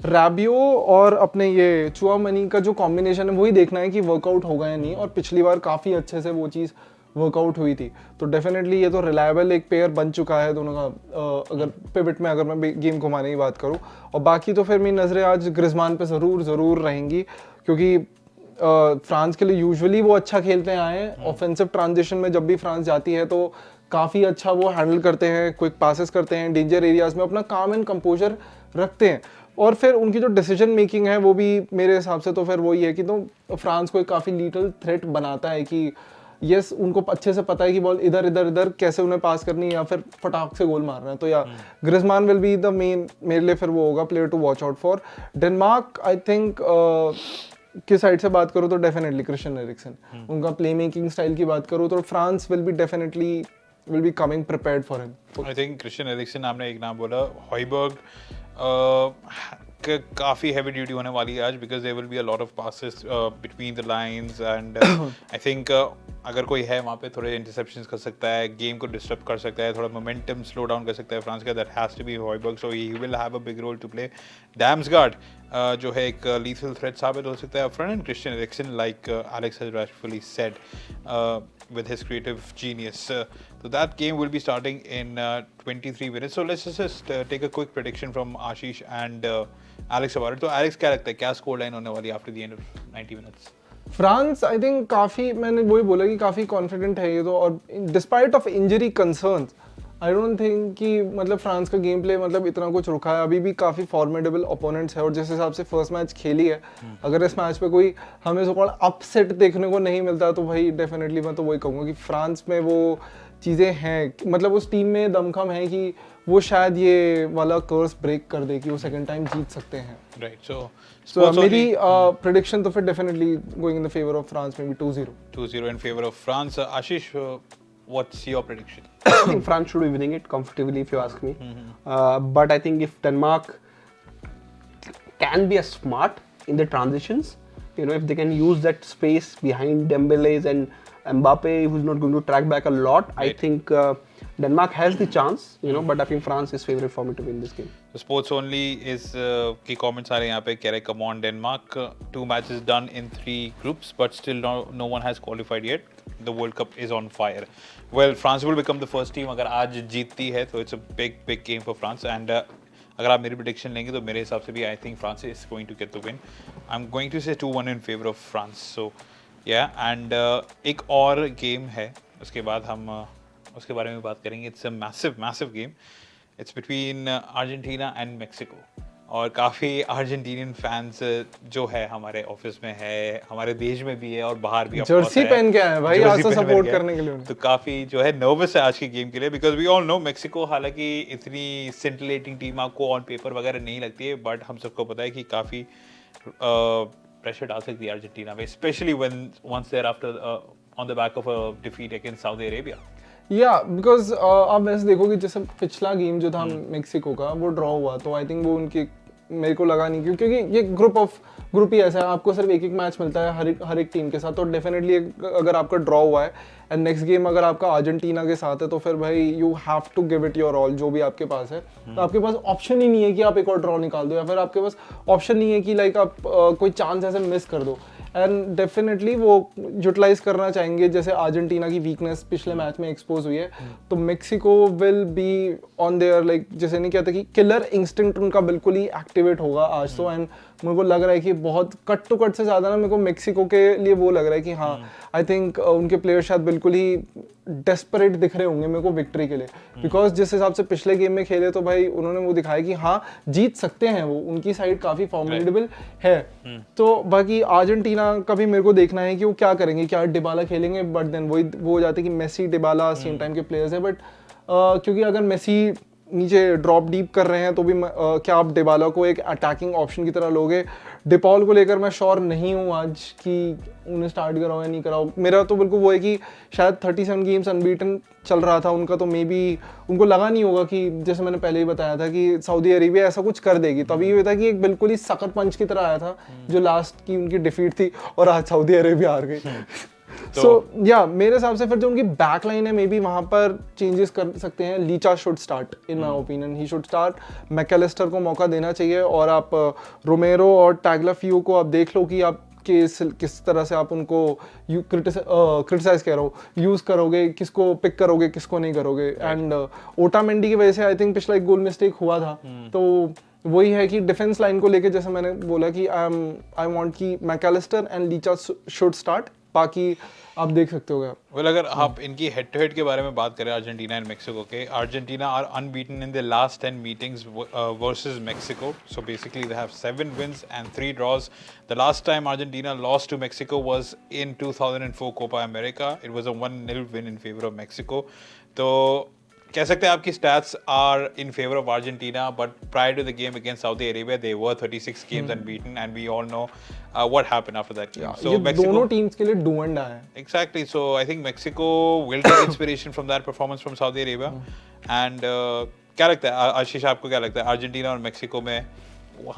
रैबियो और अपने ये चुआमेनी का जो कॉम्बिनेशन है वही देखना है कि वर्कआउट होगा या नहीं, और पिछली बार काफ़ी अच्छे से वो चीज़ वर्कआउट हुई थी। तो डेफिनेटली ये तो रिलायबल एक पेयर बन चुका है दोनों का, अगर पिवट में अगर मैं गेम घुमाने की बात करूँ। और बाकी तो फिर मेरी नज़रें आज ग्रिजमान पे ज़रूर रहेंगी, क्योंकि फ्रांस के लिए यूजुअली वो अच्छा खेलते आए हैं। ऑफेंसिव ट्रांजिशन में जब भी फ्रांस जाती है तो काफ़ी अच्छा वो हैंडल करते हैं, क्विक पासेस करते हैं, डेंजर एरियाज़ में अपना काम एंड कंपोजर रखते हैं, और फिर उनकी जो डिसीजन मेकिंग है वो भी मेरे हिसाब से तो फिर वही है कि तो फ्रांस को एक काफ़ी लिटिल थ्रेट बनाता है कि यस उनको अच्छे से पता है कि बॉल इधर इधर इधर कैसे उन्हें पास करनी है या फिर फटाक से गोल मारना है, तो या Griezmann will be the main, मेरे लिए फिर वो होगा player to watch out for. Denmark I think किस साइड से बात करूँ तो डेफिनेटली क्रिश्चियन एरिक्सन, उनका प्ले मेकिंग स्टाइल की बात करूँ तो France will be definitely will be coming prepared for him.
I think Christian Eriksen आपने एक नाम बोला, हॉयबर्ग काफ़ी हैवी ड्यूटी होने वाली है आज, because there will be a lot of passes between the lines and I think अगर कोई है वहाँ पे थोड़े इंटरसेप्शंस कर सकता है, गेम को डिस्टर्ब कर सकता है, थोड़ा मोमेंटम स्लो डाउन कर सकता है फ्रांस का, that has to be Hojbjerg, so he will have a big role to play. Damsgaard जो है एक लीथल थ्रेट साबित हो सकता है front, and Christian Eriksen like Alex has rightfully said with his creative genius. So that game will be starting in 23 minutes. So let's just take a quick prediction from Ashish and Alex about it. So Alex, क्या लगता है क्या score line होने वाली after the end of 90 minutes?
France I think काफ़ी, मैंने वही बोला कि काफ़ी कॉन्फिडेंट है ये तो, और despite of injury concerns I don't think कि मतलब फ्रांस का गेम प्ले मतलब इतना कुछ रुका है, अभी भी काफ़ी फॉर्मेडेबल ओपोनेंट्स है, और जिस हिसाब से फर्स्ट मैच खेली है, अगर इस मैच पे कोई हमें सो कॉल्ड अपसेट देखने को नहीं मिलता तो भाई डेफिनेटली मैं तो वही कहूँगा कि फ्रांस में वो चीज़ें हैं, मतलब उस टीम में दमखम है कि वो शायद ये वाला कर्स ब्रेक कर दे कि वो सेकंड टाइम जीत सकते हैं।
राइट,
सो मेरी प्रेडिक्शन तो फिर definitely going in the favour of France, may be 2-0
in favor of France. Ashish, what's your prediction?
I think France should be winning it comfortably if you ask me. But I think if Denmark can be as smart in the transitions, you know, if they can use that space behind Dembele's and Mbappe, who's not going to track back a lot, I think Denmark has the chance, you know, but I think France is favorite for me to win this game.
So Sports Only is की comments आ रहे हैं यहाँ पे, कह रहे come on Denmark, 2 matches done in 3 groups, but still no one has qualified yet. The World Cup is on fire. Well, France will become the first team अगर आज जीतती है तो it's a big game for France, and अगर आप मेरी prediction लेंगे तो मेरे हिसाब से भी I think France is going to get the win. I'm going to say 2-1 in favor of France. So yeah, and एक और game है, उसके बाद हम उसके बारे में बात करेंगे. It's a massive game. It's between Argentina and Mexico. और काफ़ी अर्जेंटीनियन फैंस जो है हमारे ऑफिस में है, हमारे देश में भी है और बाहर भी.
जर्सी पहन के आए भाई आज तो सपोर्ट करने के लिए,
तो काफ़ी जो है नर्वस है आज के गेम के लिए, because we all know Mexico हालांकि इतनी सिंटिलेटिंग टीम आपको ऑन पेपर वगैरह नहीं लगती है, बट हम सबको पता है कि काफ़ी प्रेशर डाल सकती है अर्जेंटीना में, specially when once there after on the back of a defeat against Saudi Arabia.
या बिकॉज आप वैसे देखोगे जैसे पिछला गेम जो था मेक्सिको का वो ड्रॉ हुआ, तो आई थिंक वो उनकी मेरे को लगा नहीं, क्योंकि ये ग्रुप ही ऐसा है, आपको सिर्फ एक मैच मिलता है हर एक टीम के साथ, तो डेफिनेटली अगर आपका ड्रॉ हुआ है एंड नेक्स्ट गेम अगर आपका अर्जेंटीना के साथ है तो फिर भाई you have to give it your all जो भी आपके पास है. तो आपके पास ऑप्शन ही नहीं है कि आप एक और ड्रॉ निकाल दो, या फिर आपके पास ऑप्शन नहीं है कि लाइक आप कोई चांस ऐसे मिस कर दो, एंड डेफिनेटली वो यूटिलाइज करना चाहेंगे. जैसे अर्जेंटीना की वीकनेस पिछले मैच में एक्सपोज हुई है, तो Mexico will be on their like जैसे नहीं कहते कि किलर इंस्टिंक्ट उनका बिल्कुल ही एक्टिवेट होगा आज तो. एंड मेरे को लग रहा है कि बहुत कट टू कट से ज़्यादा ना मेरे को मेक्सिको के लिए वो लग रहा है कि हाँ आई थिंक उनके प्लेयर शायद बिल्कुल ही डेस्परेट दिख रहे होंगे मेरे को विक्ट्री के लिए, बिकॉज जिस हिसाब से पिछले गेम में खेले तो भाई उन्होंने वो दिखाया कि हाँ जीत सकते हैं, वो उनकी साइड काफ़ी फॉर्मिडेबल है. तो बाकी अर्जेंटीना का भी मेरे को देखना है कि वो क्या करेंगे, क्या डिबाला खेलेंगे, बट देन वो हो जाते कि मेसी डिबाला सेम टाइम के प्लेयर्स है, बट क्योंकि अगर मेसी नीचे ड्रॉप डीप कर रहे हैं तो भी क्या आप डिबाला को एक अटैकिंग ऑप्शन की तरह लोगे. डिपॉल को लेकर मैं श्योर नहीं हूँ आज कि उन्हें स्टार्ट कराओ या नहीं कराओ. मेरा तो बिल्कुल वो है कि शायद 37 गेम्स अनबीटन चल रहा था उनका, तो मे बी उनको लगा नहीं होगा कि जैसे मैंने पहले ही बताया था कि सऊदी अरेबिया ऐसा कुछ कर देगी, तभी ये था कि एक बिल्कुल ही सकर पंच की तरह आया था जो लास्ट की उनकी डिफीट थी और आज सऊदी अरेबिया हार गई. सो या मेरे हिसाब से फिर जो उनकी बैक लाइन है मे बी वहां पर चेंजेस कर सकते हैं. Licha should start in my opinion, he should start. Mac Allister को मौका देना चाहिए, और आप रोमेरो और टैगलाफियो को आप देख लो कि आप किस तरह से आप उनको क्रिटिसाइज कह रहा हूँ यूज करोगे, किसको पिक करोगे किसको नहीं करोगे. एंड ओटामेंडी की वजह से आई थिंक पिछला एक गोल मिस्टेक हुआ था, तो वही है कि डिफेंस लाइन को लेके जैसे मैंने बोला कि आई वांट कि Mac Allister and Licha should start बाकी आप देख सकते हो।
वेल अगर आप इनकी हेड टू हेड के बारे में बात करें अर्जेंटीना एंड मेक्सिको के, Argentina are unbeaten in the last 10 meetings versus Mexico. So basically they have 7 wins and 3 draws. The last time Argentina lost to Mexico was in 2004 Copa America. It was a 1-0 win in favor of Mexico. तो कह सकते हैं आपकी stats are in favor of Argentina, but prior to the game against Saudi Arabia, they were 36 games unbeaten, and we all know what happened after that game.
So ये दोनों teams के लिए do and die है.
Exactly. So I think Mexico will take inspiration from that performance from Saudi Arabia. And क्या लगता है आशीष, आपको क्या लगता है अर्जेंटीना और मेक्सिको में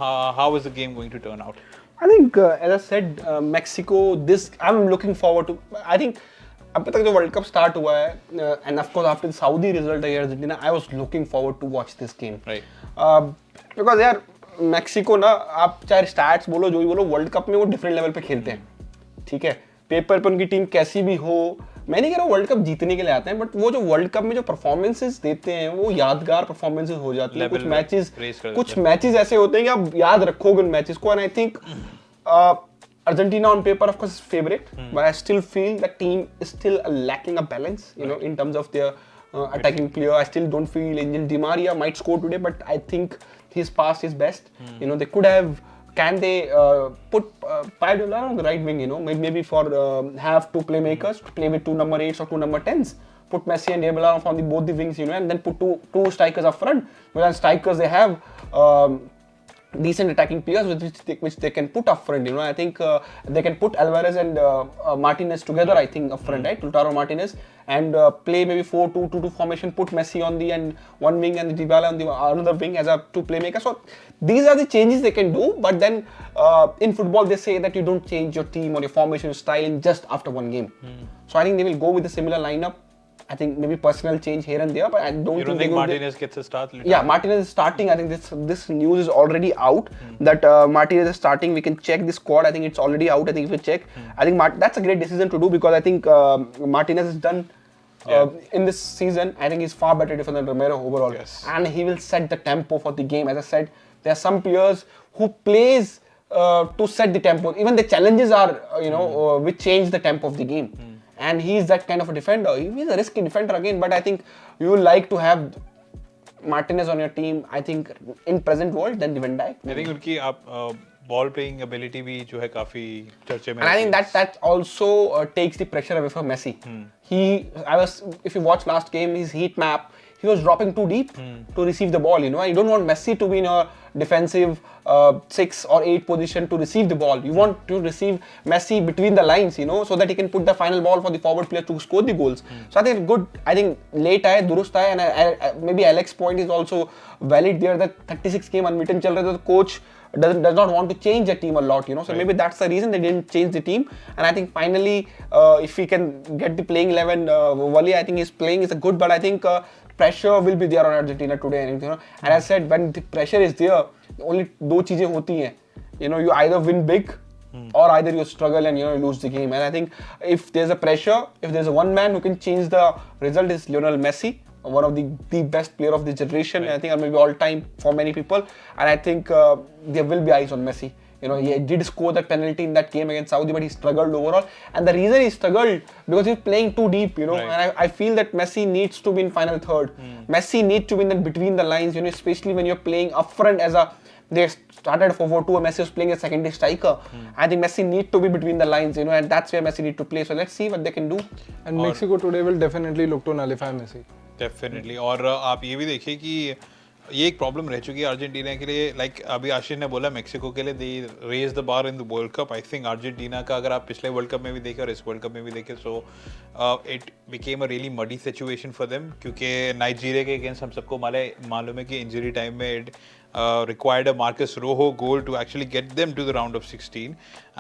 how is the game going to turn out?
I think as I said, Mexico. I'm looking forward to. I think अब तक जो वर्ल्ड कप स्टार्ट हुआ है and of course after Saudi result against Argentina, I was looking forward to watch this game, because यार Mexico ना, आप चाहे stats बोलो जो भी बोलो, वर्ल्ड कप में वो डिफरेंट लेवल पे खेलते हैं, ठीक है. पेपर पर उनकी टीम कैसी भी हो, मैं नहीं कह रहा हूँ वर्ल्ड कप जीतने के लिए आते हैं, बट वो जो वर्ल्ड कप में जो परफॉर्मेंसेस देते हैं वो यादगार परफॉर्मेंसेस हो जाती हैं. कुछ मैचेस ऐसे होते हैं कि आप याद रखोगे उन मैचेस को. And I think Argentina on paper, of course, is favorite, but I still feel the team is still lacking a balance, you know, in terms of their attacking player. I still don't feel Angel Di Maria might score today, but I think he's past his best. You know, they could have. Can they put Paredes on the right wing? You know, maybe for have two playmakers to play with 2 number 8s or 2 number 10s. Put Messi and Dybala on both the wings, you know, and then put two strikers up front. Whereas strikers they have. Decent attacking players which they can put up front, you know. I think they can put Alvarez and Martinez together, I think, up front, right? Lautaro Martinez, and play maybe 4-2-2 formation, put Messi on the and one wing and Dybala on the another wing as a 2 playmaker. So these are the changes they can do, but then in football they say that you don't change your team or your formation style in just after one game. So I think they will go with a similar lineup. I think maybe personal change here and there, but I don't
think Martinez gets a start later?
Yeah, Martinez is starting. I think this news is already out that Martinez is starting. We can check the squad. I think it's already out. I think if we check, I think that's a great decision to do, because I think Martinez has done in this season. I think he's far better defender than Romero overall, and he will set the tempo for the game. As I said, there are some players who plays to set the tempo. Even the challenges are, which change the tempo of the game. And he's that kind of a defender. He's a risky defender again, but I think you will like to have Martinez on your team, I think, in present world than Van Dijk.
I think उनकी ball playing ability भी जो है काफी चर्चे में.
And I think that also takes the pressure away from Messi. If you watch last game, his heat map, he was dropping too deep to receive the ball. You know, you don't want Messi to be in a defensive 6 or 8 position to receive the ball. You want to receive Messi between the lines, you know, so that he can put the final ball for the forward player to score the goals. So I think good. I think late आए, दुरुस्त आए, and maybe Alex's point is also valid there that 36 game unbeaten चल रहे थे, the coach does not want to change the team a lot, you know. So maybe that's the reason they didn't change the team. And I think finally, if we can get the playing 11, Wali, I think his playing is good, but I think pressure will be there on Argentina today, you know. And as I said, when the pressure is there, only दो चीजें होती हैं, you know, you either win big or either you struggle and, you know, you lose the game. And I think if there's a pressure, if there's a one man who can change the result, is Lionel Messi, one of the best player of the generation, I think, or maybe all time for many people. And I think there will be eyes on Messi. You know, he did score that penalty in that game against Saudi, but he struggled overall. And the reason he struggled, because he's playing too deep, you know. And I feel that Messi needs to be in final third. Messi needs to be in the between the lines, you know, especially when you're playing up front as a. They started 4-4-2 and Messi was playing as secondary striker. I think Messi needs to be between the lines, you know, and that's where Messi needs to play. So let's see what they can do.
And Mexico today will definitely look to nullify Messi.
Definitely. और आप ये भी देखिए कि ये एक problem रह चुकी है अर्जेंटीना के लिए. लाइक अभी आशीष ने बोला मेक्सिको के लिए they raise the bar in the World Cup. I think Argentina का अगर आप पिछले वर्ल्ड कप में भी देखें और इस वर्ल्ड कप में भी देखें, so it became a really muddy situation for them, क्योंकि नाइजीरिया के अगेंस्ट हम सबको मालूम है कि इंजरी टाइम में it required a Marcus Rojo goal to actually get them to the round of 16.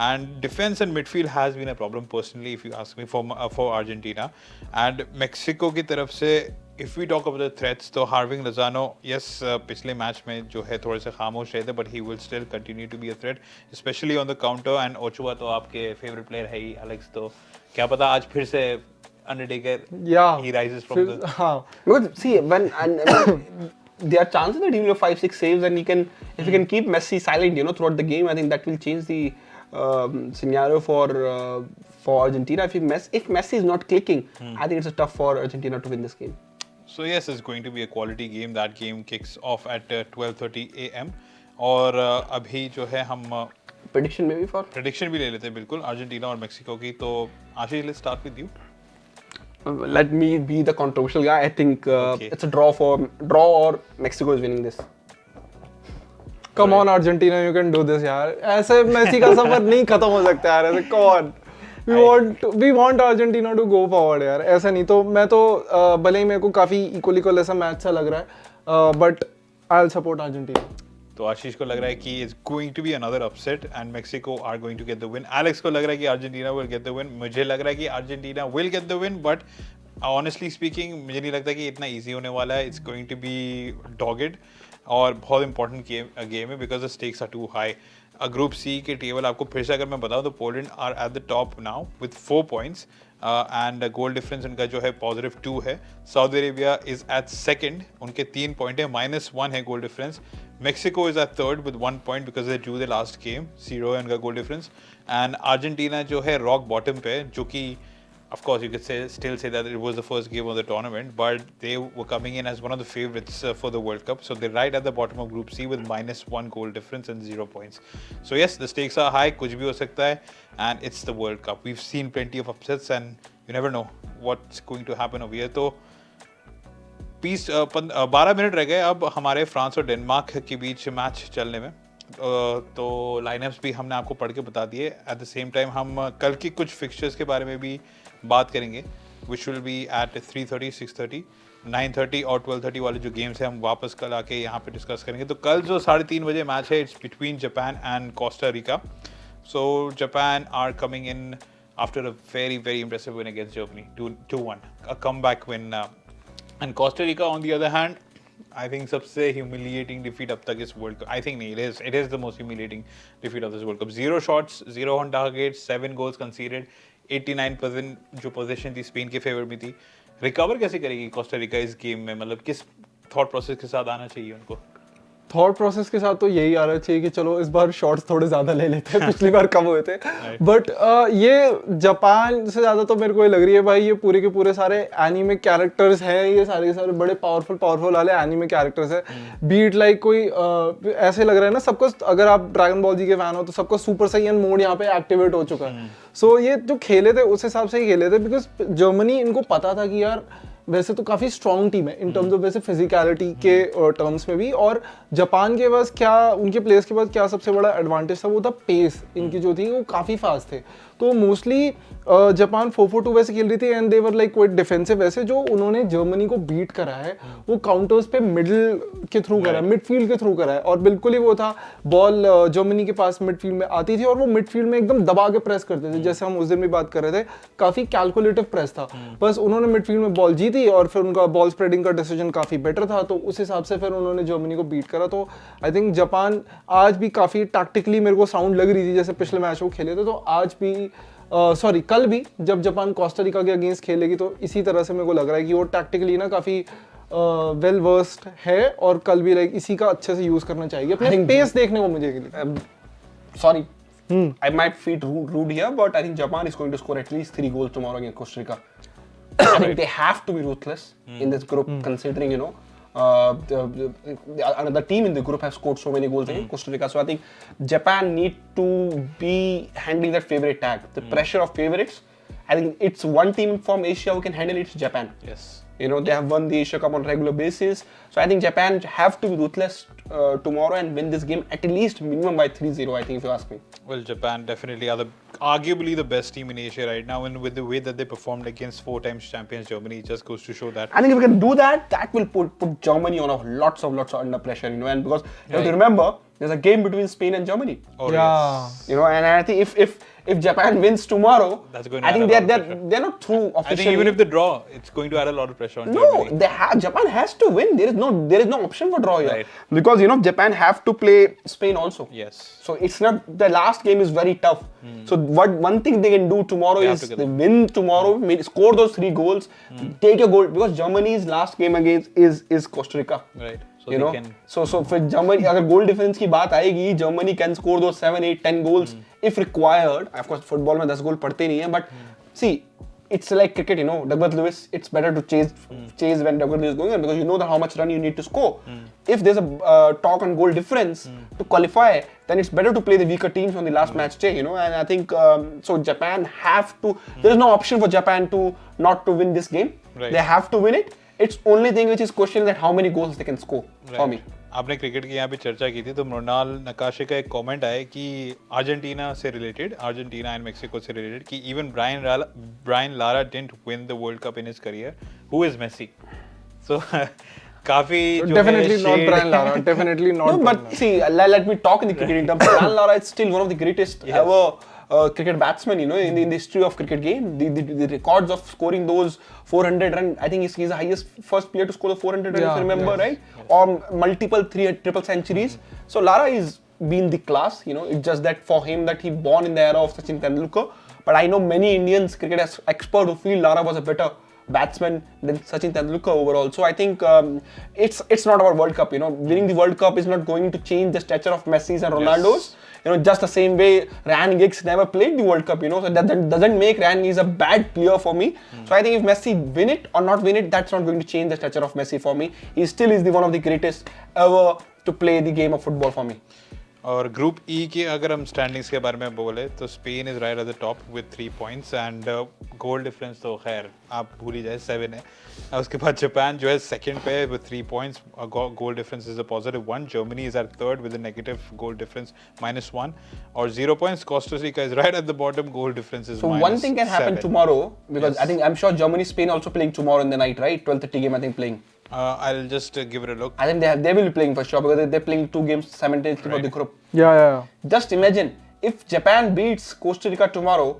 And defense and midfield has been a problem personally, if you ask me, for Argentina. And Mexico की तरफ से if we talk about the threats, तो Harving Lozano, yes, पिछले match में जो है थोड़े से खामोश रहे थे, but he will still continue to be a threat, especially on the counter. And Ochoa तो आपके favorite player है ही, Alex, तो क्या पता आज फिर से Undertaker he rises from the.
हाँ. Because see, there are chances that he will have 5-6 saves, and if he can keep Messi silent, you know, throughout the game, I think that will change the scenario for for Argentina. If Messi is not clicking, I think it's tough for Argentina to win this game.
So yes, it's going to be a quality game. That game kicks off at 12:30 a.m. और अभी जो है हम
Prediction maybe for?
prediction भी ले लेते हैं बिल्कुल अर्जेंटीना और मेक्सिको की. तो आशीष, let's start with you.
Let me be the controversial guy. I think
Okay.
it's a draw or Mexico is winning this.
Come on Argentina, you can do this यार. ऐसे मेसी का सफर नहीं खत्म हो सकता यार. ऐसे कौन we want Argentina to go forward यार. ऐसा नहीं तो मैं तो भले ही मेरे को काफी इक्वल ऐसा मैच सा लग रहा है, but I will support Argentina.
तो आशीष को लग रहा है कि it's going to be another upset and Mexico are going to get the win. Alex को लग रहा है कि Argentina will get the win. मुझे लग रहा है कि Argentina will get the win, but honestly speaking मुझे नहीं लगता कि इतना ईजी होने वाला है. It's going to be dogged और बहुत इंपॉर्टेंट गेम है because the stakes are too high. Group C के टेबल आपको फिर से अगर मैं बताऊं तो Poland are at the top now with 4 points and goal difference उनका जो है +2 है. Saudi Arabia is at second, उनके 3 पॉइंट है, -1 है गोल डिफरेंस. Mexico is at third with 1 point because they drew the last game, 0 है उनका गोल डिफरेंस. एंड अर्जेंटीना जो है रॉक बॉटम पे है, जो कि of course you could still say that it was the first game of the tournament, but they were coming in as one of the favorites for the World Cup. So they're right at the bottom of Group C with -1 goal difference and 0 points. So yes, the stakes are high, कुछ भी हो सकता है, and it's the World Cup. We've seen plenty of upsets and you never know what's going to happen over here. तो 12 minute रह गए अब हमारे फ्रांस और डेनमार्क के बीच मैच चलने में. तो लाइनअप्स भी हमने आपको पढ़ के बता दिए. एट द सेम टाइम हम कल की कुछ फिक्सचर्स के बारे में भी बात करेंगे, विच विल बी एट 3:30, 6:30, 9:30 और 12:30 वाले जो गेम्स हैं हम वापस कल आके यहाँ पे डिस्कस करेंगे. तो कल जो 3:30 बजे मैच है, it's between Japan and Costa Rica. So Japan are coming in after a very very impressive win against Germany, 2-1, a comeback win. And Costa Rica on the other hand, I think सबसे humiliating defeat अब तक इस World Cup. I think नहीं, it is the most humiliating defeat of this World Cup. 0 shots, 0 on target, 7 goals conceded, 89% जो position थी Spain के favour में थी. रिकवर कैसे करेगी कोस्टा रिका इस गेम में? मतलब किस थॉट प्रोसेस के साथ आना चाहिए उनको?
थॉट प्रोसेस के साथ तो यही आना चाहिए कि चलो इस बार शॉट्स थोड़े ज़्यादा ले लेते हैं. पिछली बार कम हुए थे, बट ये जापान से ज़्यादा तो मेरे को ये लग रही है भाई, ये पूरे के पूरे सारे एनीमे कैरेक्टर्स हैं. ये सारे के सारे बड़े पावरफुल वाले एनीमे कैरेक्टर्स हैं. बीट लाइक कोई ऐसे लग रहा है ना सबको, अगर आप ड्रैगन बॉल जी के फैन हो तो सबको सुपर साइयन मोड यहाँ पे एक्टिवेट हो चुका है. सो ये जो खेले थे उस हिसाब से ही खेले थे, बिकॉज जर्मनी इनको पता था कि यार वैसे तो काफ़ी स्ट्रॉन्ग टीम है इन टर्म्स ऑफ वैसे फिजिकलिटी के टर्म्स में भी. और जापान के पास क्या, उनके प्लेयर्स के पास क्या सबसे बड़ा एडवांटेज था, वो था पेस. इनकी जो थी वो काफ़ी फास्ट थे. तो मोस्टली जापान 4-4-2 वैसे खेल रही थी and they were like quite defensive. वैसे जो उन्होंने जर्मनी को बीट करा है वो काउंटर्स पे मिडिल के थ्रू करा है, मिडफील्ड के थ्रू करा है. और बिल्कुल ही वो था, बॉल जर्मनी के पास मिडफील्ड में आती थी और वो मिडफील्ड में एकदम दबा के प्रेस करते थे. जैसे हम उस दिन भी बात कर रहे थे, काफ़ी कैलकुलेटिव प्रेस था. बस उन्होंने मिडफील्ड में बॉल जीती और फिर उनका बॉल स्प्रेडिंग का डिसीजन काफ़ी बेटर था, तो उस हिसाब से फिर उन्होंने जर्मनी को बीट करा. तो आई थिंक जापान आज भी काफ़ी टैक्टिकली मेरे को साउंड लग रही थी, जैसे पिछले मैच वो खेले थे. तो आज भी कल भी जब जापान कोस्टा रिका के अगेंस्ट खेलेगी तो इसी तरह से मेरे को लग रहा है कि वो टैक्टिकली ना काफ़ी वेल वर्स्ड है और कल भी लाइक इसी का अच्छे से यूज़ करना चाहिए. अपने पेस देखने को मुझे
Sorry, I might feel rude here, but I think Japan is going to score at least 3 goals tomorrow against Costa Rica. I think they have to be ruthless in this group, considering another team in the group has scored so many goals against Costa Rica. So I think Japan need to be handling that favorite tag, the pressure of favorites. I think it's one team from Asia who can handle it, it's Japan.
Yes.
They have won the Asia Cup on regular basis. So I think Japan have to be ruthless tomorrow and win this game at least minimum by 3-0, I think, if you ask me.
Well, Japan definitely are arguably the best team in Asia right now, and with the way that they performed against 4 times champions Germany, it just goes to show that.
I think if we can do that, that will put Germany on lots of under pressure, and because you have to remember, there's a game between Spain and Germany.
Oh,
yeah.
Yes.
And I think if Japan wins tomorrow,
that's going to
I think
add a lot of pressure.
they're not through officially.
I think even if they draw, it's going to add a lot of pressure on Germany.
No, Japan has to win. There is no option for draw here.
Right.
Because Japan have to play Spain also.
Yes.
So it's not, the last game is very tough. So one thing they can do tomorrow is they win tomorrow, score those 3 goals, take a goal, because Germany's last game against is Costa Rica.
Right. So
you
they
know,
can-
so for Germany, अगर goal difference की बात आएगी, Germany can score those 7, 8, 10 goals if required. Of course, football में 10 goal पड़ते नहीं हैं, but see, it's like cricket, you know. Douglas Lewis, it's better to chase when Douglas Lewis is going on because you know that how much run you need to score. If there's a talk on goal difference to qualify, then it's better to play the weaker teams on the last match day, you know. And I think so. Japan have to. There's no option for Japan to not to win this game.
Right.
They have to win it. It's only thing which is question that how many goals they can score for me.
आपने cricket की यहाँ पे चर्चा की थी तो मृणाल नकाशे का एक कमेंट आया कि अर्जेंटीना से रिलेटेड, अर्जेंटीना एंड मेक्सिको से रिलेटेड कि even Brian Lara didn't win the World Cup in his career, who is Messi? So काफी जो
Definitely not Brian Lara. Definitely not.
No,
Brian
but see, let me talk in the cricket in terms. Brian Lara is still one of the greatest ever cricket batsmen, you know, in the history of cricket game. The records of scoring those 400 run, I think he's the highest first player to score the 400 run, if you remember, right? Or multiple triple centuries. So Lara is been the class, you know. It's just that for him that he born in the era of Sachin Tendulkar. But I know many Indians cricket experts who feel Lara was a better batsman than Sachin Tendulkar overall. So I think it's not about World Cup, you know. Winning the World Cup is not going to change the stature of Messi's and Ronaldo's. You know, just the same way Ryan Giggs never played the World Cup, you know. So that doesn't make Ryan Giggs a bad player for me. So I think if Messi win it or not win it, that's not going to change the stature of Messi for me. He still is one of the greatest ever to play the game of football for me.
और group ई के अगर हम standings के बारे में बोले तो Spain is right at the top with 3 points and goal difference तो खैर आप भूल ही जाए 7 है. उसके बाद जापान जो है सेकंड पे with 3 points, goal difference is a positive 1. Germany is at third with a negative goal difference -1 और 0 points. Costa Rica is right at the bottom, goal difference is
So one thing can happen tomorrow because I think I'm sure Germany Spain also playing tomorrow in the night, right? 12:30 game I think playing.
I'll just give it a look.
I think they will be playing for sure because they're playing 2 games simultaneously for the group.
Yeah.
Just imagine if Japan beats Costa Rica tomorrow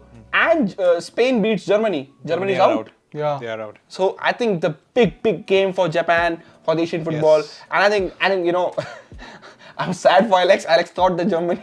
and Spain beats Germany. Germany is out.
Yeah.
They are out.
So I think the big game for Japan for the Asian football.
Yes.
And I think you know I'm sad for Alex. Alex thought that Germany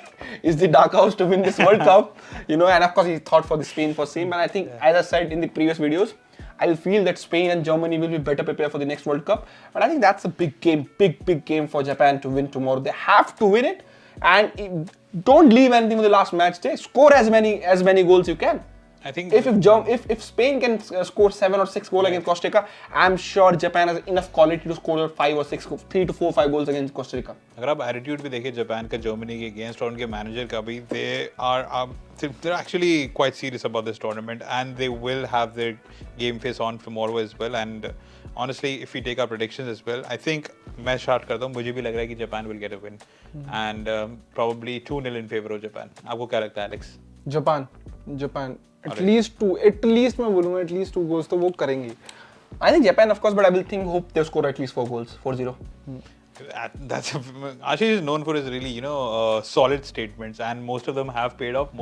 is the dark horse to win this World Cup, you know, and of course he thought for the Spain for same. And I think as I said in the previous videos, I feel that Spain and Germany will be better prepared for the next World Cup. But I think that's a big game, big game for Japan to win tomorrow. They have to win it, and don't leave anything for the last match day. Score as many goals you can.
I think
If Spain can score 7 or 6 goals against Costa Rica, I'm sure Japan has enough quality to score 5 or 6, 3 to 4, 5 goals against Costa Rica.
अगर आप attitude भी देखें Japan का Germany के against और उनके manager का भी, they're actually quite serious about this tournament and they will have their game face on tomorrow as well. And honestly, if we take our predictions as well, I think मैं start करता हूँ, मुझे भी लग रहा है कि Japan will get a win and probably 2-0 in favor of Japan. आपको क्या लगता है एलेक्स?
Japan. At least मैं बोलूँगा at least 2 goals तो वो करेंगे.
I think Japan, of course, but I will hope they score at least 4 goals, 4-0.
Ashish is known for his really, solid statements, and most of them have paid off.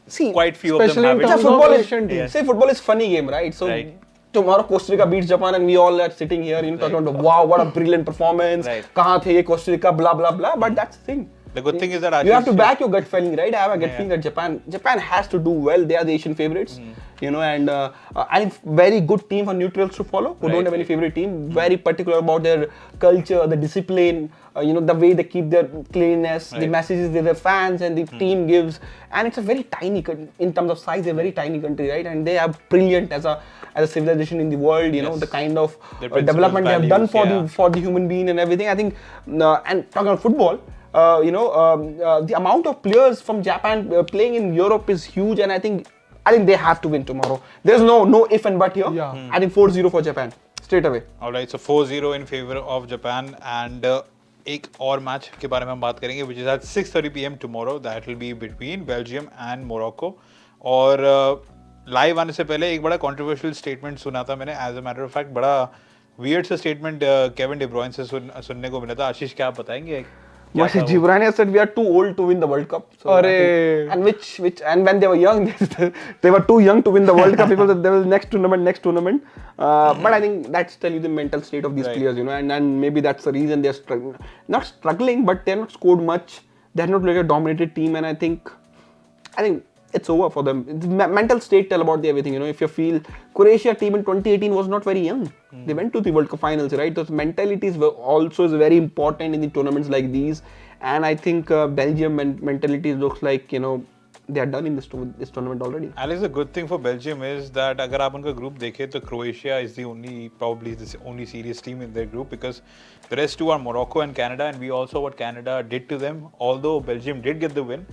See,
quite few of them
especially in
haven't.
terms of
Football is,
Asian teams.
say football is funny game, right? So
Right.
tomorrow Costa Rica beats Japan and we all are sitting here, you know, talking about wow, what a brilliant performance.
Right.
Kahan the ye Costa Rica, blah blah blah. But that's the thing.
The good thing is that
You have to
Ashish-
back your gut feeling, right? I have a gut feeling that Japan has to do well. They are the Asian favorites, you know, and I think very good team for neutrals to follow who don't have any favorite team. Very particular about their culture, the discipline, you know, the way they keep their cleanliness, the messages that their fans and the team gives. And it's a very tiny, in terms of size, they're a very tiny country, right? And they are brilliant as a civilization in the world, you know, the kind of
Their principles,
development they have done
values,
for the human being and everything. I think, and talking about football, the amount of players from Japan playing in Europe is huge, and I think they have to win tomorrow. There's no if and but here.
Yeah.
I think 4-0 for Japan straight away.
Alright, so 4-0 in favor of Japan and एक और match के बारे में हम बात करेंगे which is at 6:30 PM tomorrow. That will be between Belgium and Morocco. और live आने से पहले एक बड़ा controversial statement सुना था मैंने. As a matter of fact, बड़ा weird सा statement केविन डी ब्रुयन से सुनने को मिला था. आशीष क्या आप बताएंगे?
Ashish Jibrani said we are too old to win the World Cup. So I think- and which and when they were young, they were too young to win the World Cup. People said there was next tournament. But I think that's tell you the mental state of these players, you know, and maybe that's the reason they're struggling. Not struggling, but they're not scored much. They're not like a dominated team, and I think it's over for them. It's mental state tell about everything. You know, if you feel Croatia team in 2018 was not very young. They went to the World Cup finals, right? Those mentalities were also is very important in the tournaments like these. And I think Belgium mentality looks like, you know, they are done in this tournament already.
Alex, the good thing for Belgium is that अगर आप उनका group देखें तो Croatia is probably the only serious team in their group, because the rest two are Morocco and Canada, and we all saw what Canada did to them. Although Belgium did get the win,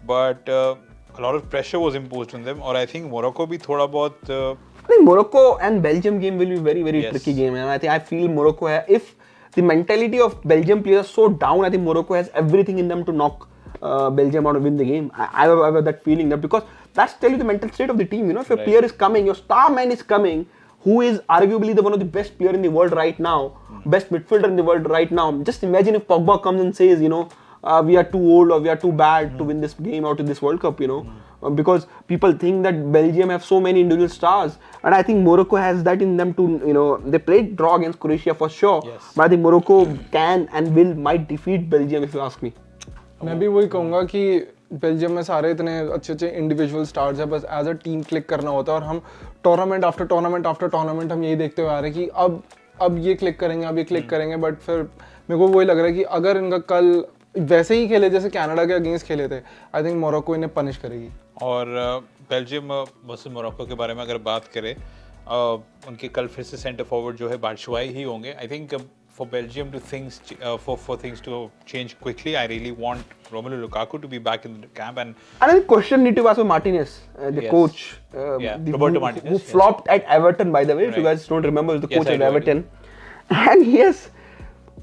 but a lot of pressure was imposed on them. और I think Morocco भी थोड़ा बहुत
I think Morocco and Belgium game will be very tricky game, and I feel Morocco if the mentality of Belgium players so down, I think Morocco has everything in them to knock Belgium out and win the game. I have that feeling that, because that's tell you the mental state of the team. You know, if your player is coming, your star man is coming, who is arguably one of the best player in the world right now, best midfielder in the world right now. Just imagine if Pogba comes and says, you know, we are too old or we are too bad to win this game out of this World Cup, you know. Because people think that Belgium have so many individual stars, and I think Morocco has that in them too. You know, they played draw against Croatia for sure, but I think Morocco can and might defeat Belgium, if you ask me.
मैं भी वही कहूँगा कि Belgium में सारे इतने अच्छे individual stars हैं, बस एज अ टीम क्लिक करना होता है, और हम टूर्नामेंट आफ्टर टूर्नामेंट हम यही देखते हुए आ रहे हैं कि अब ये क्लिक करेंगे, बट फिर मेरे को वही लग रहा है कि अगर इनका कल वैसे ही खेले जैसे कनाडा के अगेंस्ट खेले थे, आई थिंक मोरक्को इन्हें पनिश करेगी.
और बेल्जियम वर्सेस मोरक्को के बारे में अगर बात करें, उनके कल फिर से सेंटर फॉरवर्ड जो है बाटशुआई ही होंगे. I think for Belgium to for things to change quickly, I really want Romelu Lukaku to be back in the camp. And
I think question need to ask Martinez, the coach,
Roberto Martinez,
who flopped at Everton, by the way. If you guys don't remember, the coach at Everton. And yes,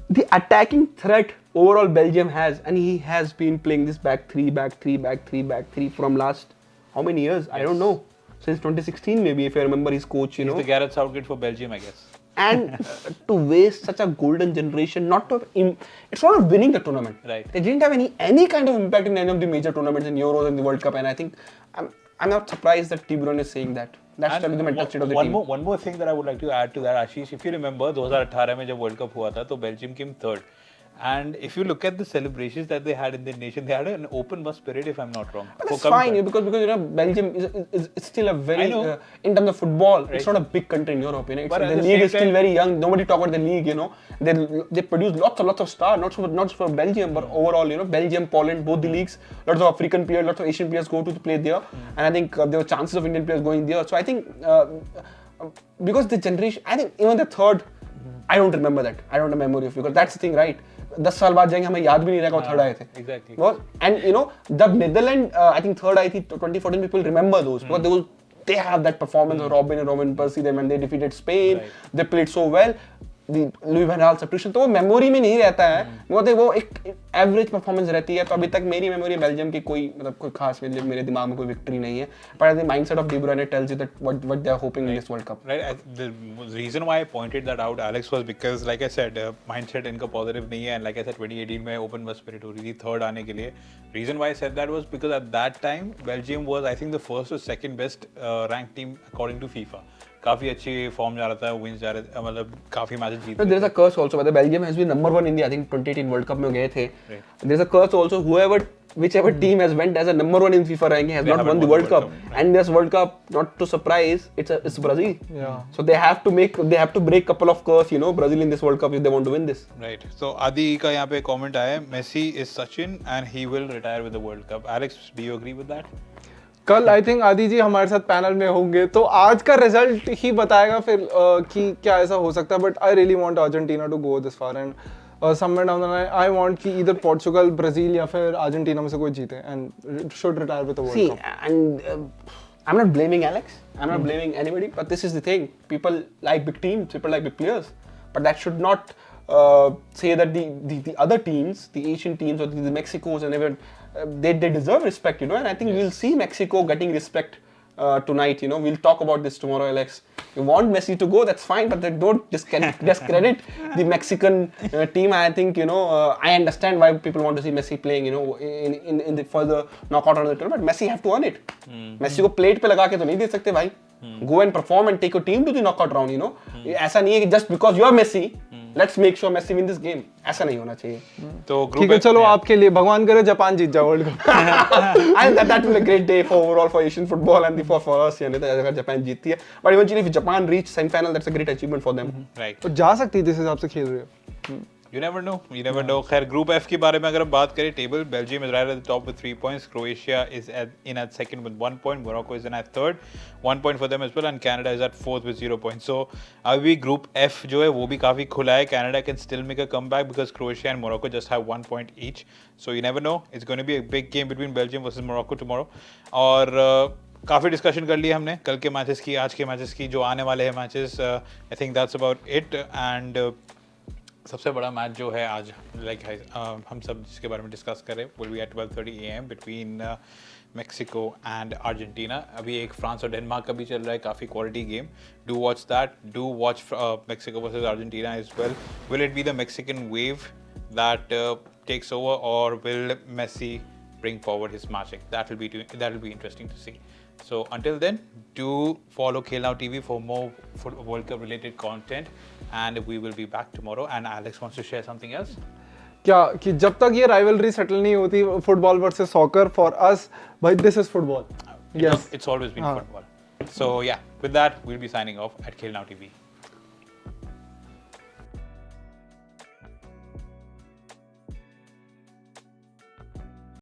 the attacking threat overall Belgium has, and he has been playing this back three from last how many years? I don't know, since 2016 maybe, if I remember his coach. You know,
he's the Gareth Southgate for Belgium, I guess.
And to waste such a golden generation, it's not winning the tournament.
Right.
They didn't have any kind of impact in any of the major tournaments in Euros and the World Cup. And I think I'm not surprised that De Bruyne is saying that. That's the mental state of the team.
One more thing that I would like to add to that, Ashish. If you remember, 2018 में जब World Cup हुआ था, तो Belgium came third. And if you look at the celebrations that they had in their nation, they had an open bus spirit, if I'm not wrong.
But that's fine, because you know, Belgium is still a very in terms of football, it's not a big country in Europe. You know, the league is still very young. Nobody talk about the league. You know, they produce lots of stars, not just for Belgium, but overall. You know, Belgium, Poland, both the leagues. Lots of African players, lots of Asian players go to play there, and I think there were chances of Indian players going there. So I think because the generation, I think even the third, I don't remember that. I don't have memory of, because that's the thing, right? 10 साल बाद जाएंगे, हमें याद भी नहीं रहेगा वो third आए थे.
Exactly.
And you know, the Netherlands, I think third आई थी 2014, people remember those because they have that performance of Robin Persie them, and they defeated Spain. Right. They played so well. Louis van Gaal substitution, तो वो memory में नहीं रहता है. वो एक average performance रहती है. तो अभी तक मेरी मेमोरी बेल्जियम की कोई खास मेरे दिमाग में कोई विक्ट्री नहीं है. But I think mindset of De Bruyne tells you that what they are hoping in this World Cup.
Right. The reason why I pointed that out, Alex, was because, like I said, mindset इनका positive नहीं है, and like I said, 2018 में open bus spirit हो रही थी third आने के लिए. Reason why I said that was because at that time Belgium was, I think, the first or second best ranked team according to FIFA. काफी अच्छी form जा रहा था, विंस जा रहे थे, मतलब काफी मैचेस जीत रहे थे.
There is a curse also, but the Belgium has been number one in the, I think, 2018 World Cup में गए थे. There is a curse also, whichever team has went as a number one in FIFA ranking has not won the World Cup. And this World Cup, not to surprise, it's Brazil.
Yeah.
So they have to break couple of curse, you know, Brazil in this World Cup if they want to win this.
Right. So Adi का यहाँ पे comment आया है, Messi is Sachin and he will retire with the World Cup. Alex, do you agree with that?
कल I think आदि जी हमारे साथ panel में होंगे, तो आज का रिजल्ट ही बताएगा फिर कि क्या ऐसा हो सकता है. But I really want Argentina to go this far, and somewhere down the line I want कि ईदर पोर्चुगल, ब्राजील या फिर अर्जेंटीना में से कोई जीते and should retire with the World Cup.
And I'm not blaming Alex, I'm not blaming anybody, but this is the thing, people like big teams, people like big players, but that should not say that the other teams, the Asian teams or the Mexicos and everyone, they deserve respect, you know, and I think we'll see Mexico getting respect tonight, you know. We'll talk about this tomorrow, Alex. You want Messi to go, that's fine, but don't discredit the Mexican team. I think, you know, I understand why people want to see Messi playing, you know, in the further knockout of the tournament. Messi have to earn it. Messi को plate पे लगा के तो नहीं दे सकते भाई. Go and perform and take your team to the knockout round, you know. ऐसा नहीं है कि just because you are Messi, let's make sure Messi win this game, ऐसा नहीं होना चाहिए.
तो
ठीक है, चलो आपके लिए भगवान करे जापान जीत जाए world Cup.
And that will be a great day for overall for Asian football and for us. यानी तो अगर जापान जीतती है, but eventually if Japan reach semi-final, that's a great achievement for them.
Right.
तो जा सकती है जिस हिसाब से खेल रहे हो.
You never know. खैर ग्रुप एफ के बारे में अगर हम बात करें table, Belgium is right at the top with 3 points, Croatia is in at second with 1 point, Morocco is in at third, 1 point for them as well, and Canada is at fourth with 0 points. So अभी group F जो है वो भी काफी खुला है. Canada can still make a comeback because Croatia and Morocco just have 1 point each. So you never know. It's going to be a big game between Belgium versus Morocco tomorrow. और काफ़ी discussion कर लिया हमने कल के matches की, आज के मैचेस की, जो आने वाले हैं matches. I think that's about it. And सबसे बड़ा मैच जो है आज हम सब जिसके बारे में डिस्कस कर रहे हैं will be at 12:30 AM between Mexico and Argentina. अभी एक फ्रांस और डेनमार्क का भी चल रहा है, काफ़ी quality game. Do watch that. Do watch Mexico versus Argentina as well. Will it be the Mexican wave that takes over और will Messi bring forward his magic? That will be interesting to see. So until then, do follow Khel Now TV for more World Cup related content, and we will be back tomorrow. And Alex wants to share something else.
क्या कि जब तक ये rivalry settle नहीं होती football versus soccer for us, भाई this is football.
It's always been football. So yeah, with that we'll be signing off at Khel Now TV.